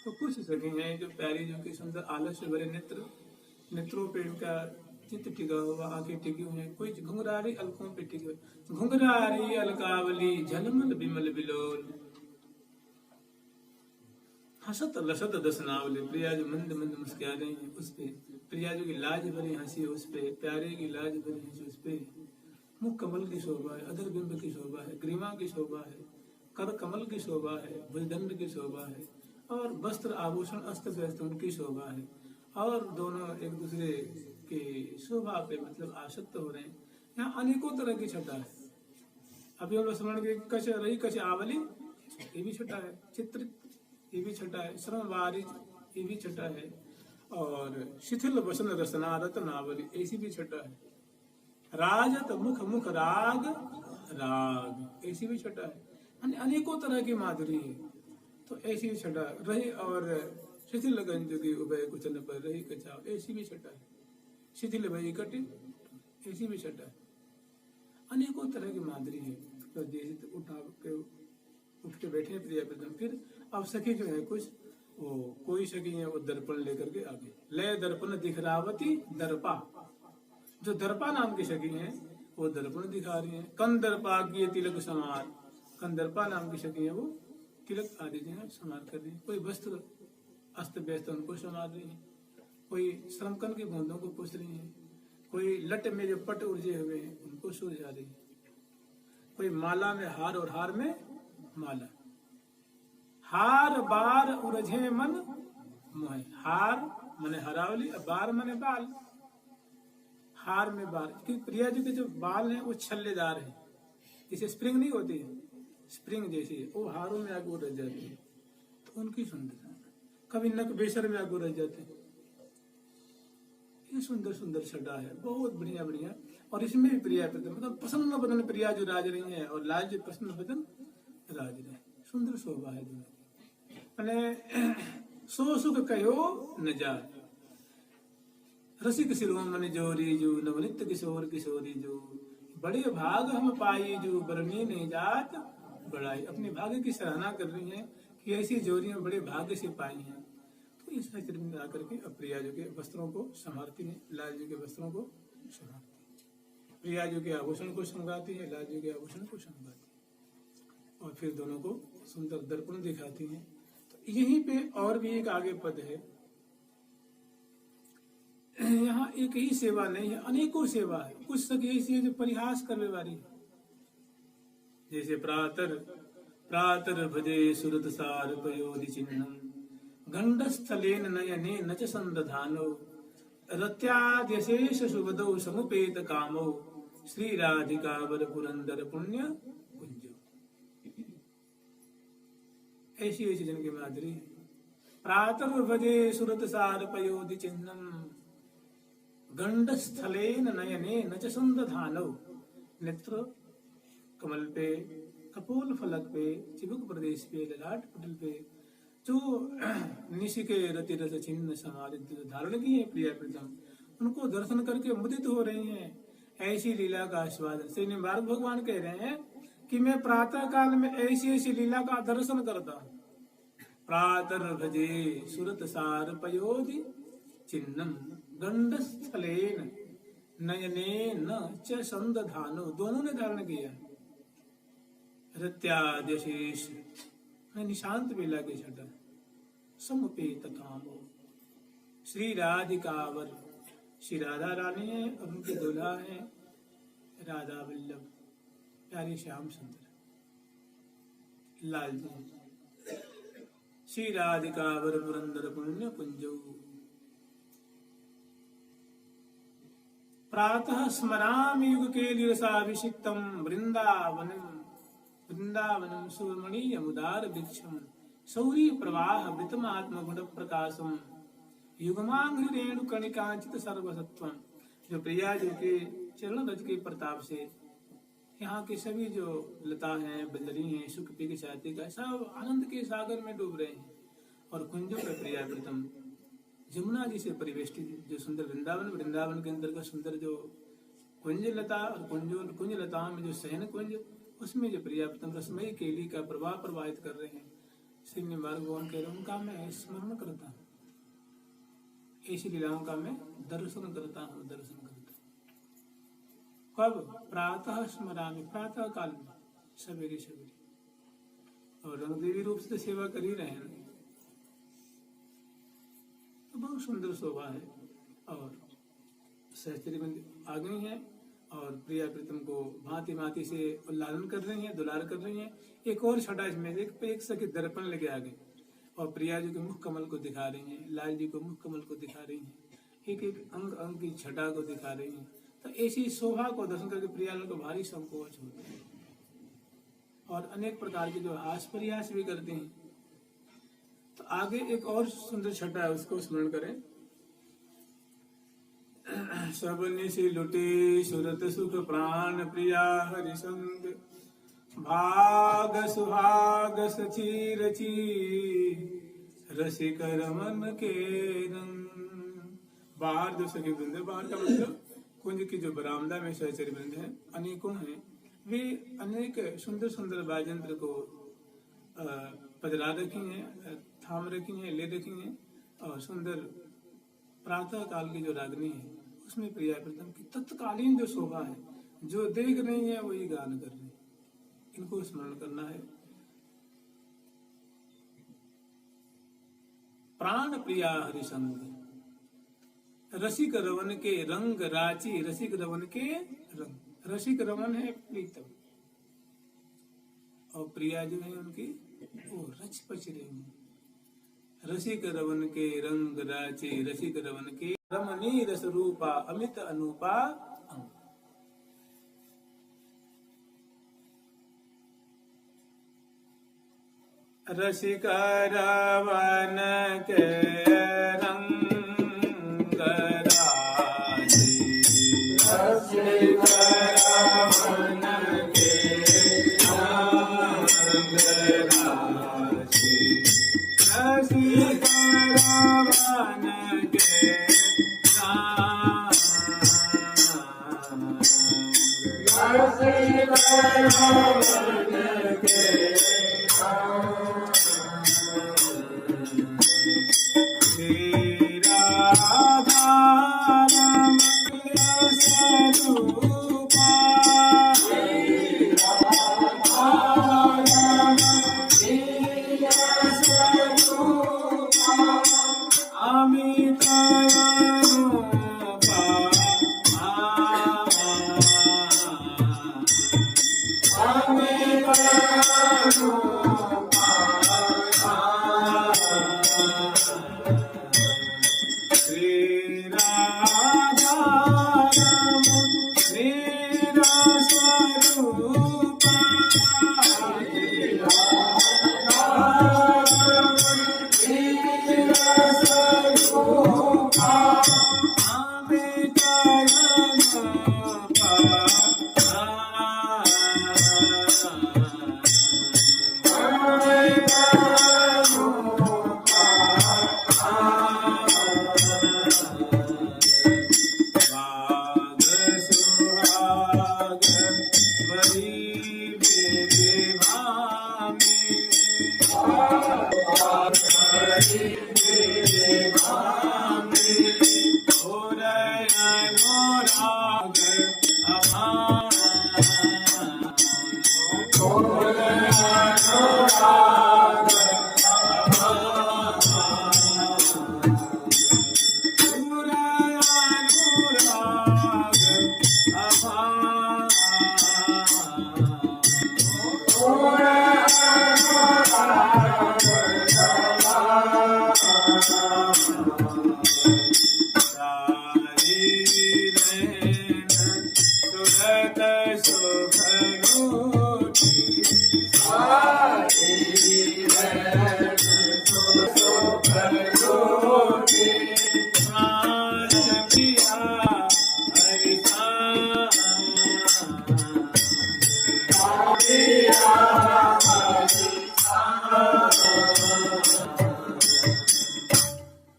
Speaker 2: तो कुछ सखी हैं जो प्यारी जो की सुंदर आलस्य भरे नेत्रों पे उनका चित्त टिका हुआ, आंखें टिकी हुई हैं। कोई घुंघरारी अलकों पे टिकी हुई, घुंघरारी अलकावली झलमल बिमल बिलोल, हसत लसत दसनावली। प्रिया जो मंद मंद मुस्कुरा रही है उस पे, प्रिया जो की लाज भरी हंसी उस पे, प्यारे की लाज भरी हंसी उस पे। मुख कमल की शोभा है, अधर बिंब की शोभा है, ग्रीवा की शोभा है, कर कमल की शोभा है, भुजदंड की शोभा है, और वस्त्र आभूषण अस्त व्यस्त उनकी शोभा है। और दोनों एक दूसरे की शोभा पे मतलब आसक्त हो रहे हैं। यहाँ अनेकों तरह की छटा है। अभी हम लोग स्मरण के कच रही कच आवली, ये भी छटा है। चित्र, ये भी छटा है। श्रम वारिज, ये भी छटा है। और शिथिल वसन रसना रत्नावली, ऐसी भी छटा है। राजत मुख मुख राग राग, ऐसी भी छटा है। अनेकों तरह की माधुरी है। तो ऐसी छटा रही। और शिथिल गंज की उभय कुचन पर रही कचाव, ऐसी भी छटा है। शिथिल भई कटी, ऐसी भी छटा है। अनेकों तरह की माधुरी है। तो जैसे उठ के बैठे प्रिया प्रीतम। फिर अब सखी जो है कुछ वो कोई सखी है वो दर्पण लेकर के आगे, ले दर्पण दिखरावती दर्पा। जो दर्पा नाम की सखी है वो दर्पण दिखा रही है। कंदर्पा की तिलक समार, कंदर्पा नाम की सखी है वो तिलक आदि जो है समार कर रही है। कोई वस्त्र अस्त व्यस्त उनको संवार रही है, कोई श्रमकन की बूंदों को पूछ रही है, कोई लट में जो पट उलझे हुए हैं उनको सुलझा रही है, कोई माला में हार और हार में माला। हार बार उलझे मन मोह, हार मने हरावली, बार मने बाल। हार में बाल, क्योंकि प्रिया जी के जो बाल हैं वो छल्लेदार हैं, जैसे स्प्रिंग नहीं होती है, स्प्रिंग जैसी है, वो हारों में आगे रह जाती है। तो उनकी सुंदरता, कभी नक बेसर में आगे रह जाते हैं। ये सुंदर सुंदर छटा है, बहुत बढ़िया बढ़िया। और इसमें भी प्रिया प्रीतम मतलब प्रसन्न बदन प्रिया जो राज रही है, और लाल जी प्रसन्न बदन राज रहे। सुंदर शोभा है दोनों। मैंने सो सुख कहो न जाए, रसिक शिरोमणि जोरी जो, नवनित किशोर किशोरी जो। बड़े भाग हम पाई जो, बरनी नहीं जात बड़ाई। अपने भाग्य की सराहना कर रही है कि ऐसी जोड़ियां बड़े भाग्य से पाई हैं। तो इस चित्र में आकर के प्रिया जी के वस्त्रों को संभालती है, लाल जी के वस्त्रों को संभालती है। प्रिया जी के आभूषण को समझाती है, लाल जी के आभूषण को समझाती है और फिर दोनों को सुंदर दर्पण दिखाती हैं। तो यहीं पे और भी एक आगे पद है, यहाँ एक ही सेवा नहीं है, अनेकों सेवा है। कुछ तक ऐसी है जो परिहास करने वाली है, जैसे प्रातर भजे सुरत सार पयोधि चिन्हम गंडस्थलेन नयने न च संदधानो रत्याद्यशेष सुगदौ समुपेत कामो श्री राधिका वर पुरंदर पुण्य कुंज। ऐसी ऐसी जिनकी माधुरी है। प्रातर भजे सुरत सार पयोधि चिन्हम गंडस्थलेन नयने न च संदधानो। नेत्र कमल पे, कपोल फलक पे, चिबुक प्रदेश पे, ललाट पटल पे जो निशिके रति रस छिन्न समाधि धारण की है प्रिया प्रीतम, उनको दर्शन करके मुदित हो रही हैं। ऐसी लीला का आस्वादन श्री निम्बार्क भगवान कह रहे हैं कि मैं प्रातः काल में ऐसी ऐसी लीला का दर्शन करता हूँ। प्रातर भजे सुरत सार पयोधि चिन्नम गंडस्थलेन नयने न च संदधानो, दोनों ने धारण किया। रत्याद्यशेष निशांत बेला की छटा, समुपेत कामो श्री राधिकावर, श्री राधा रानी है और उनके दूल्हा है राधा वल्लभ प्यारे श्याम सुंदर लाल जी। श्री राधिकावर पुरंदर पुण्य कुंजो प्रातः स्मरामि युग के लिरसाभिषिक्तम वृंदावनम वृंदावनम सुरमणीय मुदार वृक्षम सौरी प्रवाह वृतमात्म गुण प्रकाशम युगमांग रेणु कणिकांचित सर्वसत्वम। जो प्रिया जी के चरण रज के प्रताप से यहाँ के सभी जो लता हैं, बंदरी हैं, सुखपी की छाती का सब आनंद के सागर में डूब रहे हैं। और कुंजों में प्रिया प्रीतम जमुना जी से परिवेष्टित जो सुंदर वृंदावन के अंतर्गत सुंदर जो कुंज लता और कुंज लताओं में जो शयन कुंज, उसमें जो प्रिया प्रीतम रसमयी केली का प्रवाह प्रवाहित कर रहे हैं। श्री निम्बार्क भगवान कह रहे हैं उनका मैं स्मरण करता हूँ, ऐसी लीलाओं का मैं दर्शन करता हूँ। कब? प्रातः स्मरामि, प्रातः काल में, सवेरे सवेरे। और रंगदेवी रूप से सेवा कर ही रहे हैं, तो बहुत सुंदर शोभा है। और सहस्त्री आ गई हैं और प्रिया प्रीतम को भांति भांति से लालन कर रही हैं, दुलार कर रही हैं। एक और छठा इसमें एक सखी दर्पण लेके आ गई और प्रिया जी को मुख कमल को दिखा रही हैं, लाल जी को मुख कमल को दिखा रही हैं, एक एक अंग की छटा को दिखा रही हैं। तो ऐसी शोभा को दर्शन करके प्रियालाल को भारी संकोच होता है और अनेक प्रकार के जो हास प्रयास भी करते हैं। तो आगे एक और सुंदर छटा है, उसको स्मरण करें। सबने से लुटे सुरत सुख प्राण प्रिया हरि संग भाग सुहाग सची रची रसिक रमन के रंग। बाहर जो सखी वृंद, बाहर का मतलब कुंज की जो बरामदा में सहचरी वृंद है, अनेकों हैं, वे अनेक सुंदर सुंदर वाद्यंत्र को पजरा रखी हैं, थाम रखी हैं, ले रखी हैं। और सुंदर प्रातः काल की जो रागनी है उसमें प्रिया प्रीतम की तत्कालीन जो शोभा है, जो देख रही है वही गान कर रही है, इनको स्मरण करना है। प्राण प्रिया हरिसंग रसिक रवन के रंग राची, रसिक रवन के रंग, रसिक रवन है प्रीतम और प्रिया जो है उनकी वो रच पच रही है। रसिक रवन के रंग राची, रसिक रवन के रमणी रस रूपा अमित अनुपा। रसिक रवन के रंग राची, रसिक रवन के रंग राची, रसिक रवन के रसिक रवन के राधा रमण स्वरूप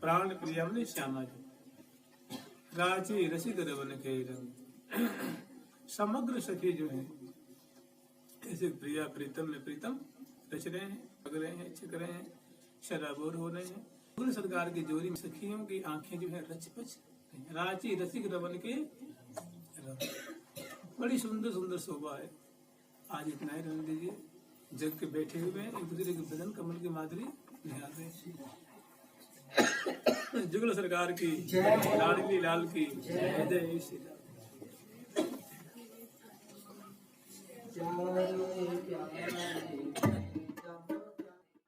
Speaker 2: प्राण प्रियमने श्यामा जी राजी रसिक रवन के रंग। समग्र सखी जो है ऐसे प्रिया प्रीतम में प्रीतम रच रहे हैं, पग रहे हैं, छिक रहे हैं, शराबोर हो रहे हैं। गुरु सरकार की जोड़ी में सखियों की आंखें जो है रचपच रांची रसिक रवन के रंग। बड़ी सुंदर सुंदर शोभा है। आज इतना ही रहने दीजिए। जग के बैठे हुए हैं, एक दूसरे के बदन कमल की माधुरी निहार रहे हैं। जुगल सरकार की लाडली लाल की जय श्री राम।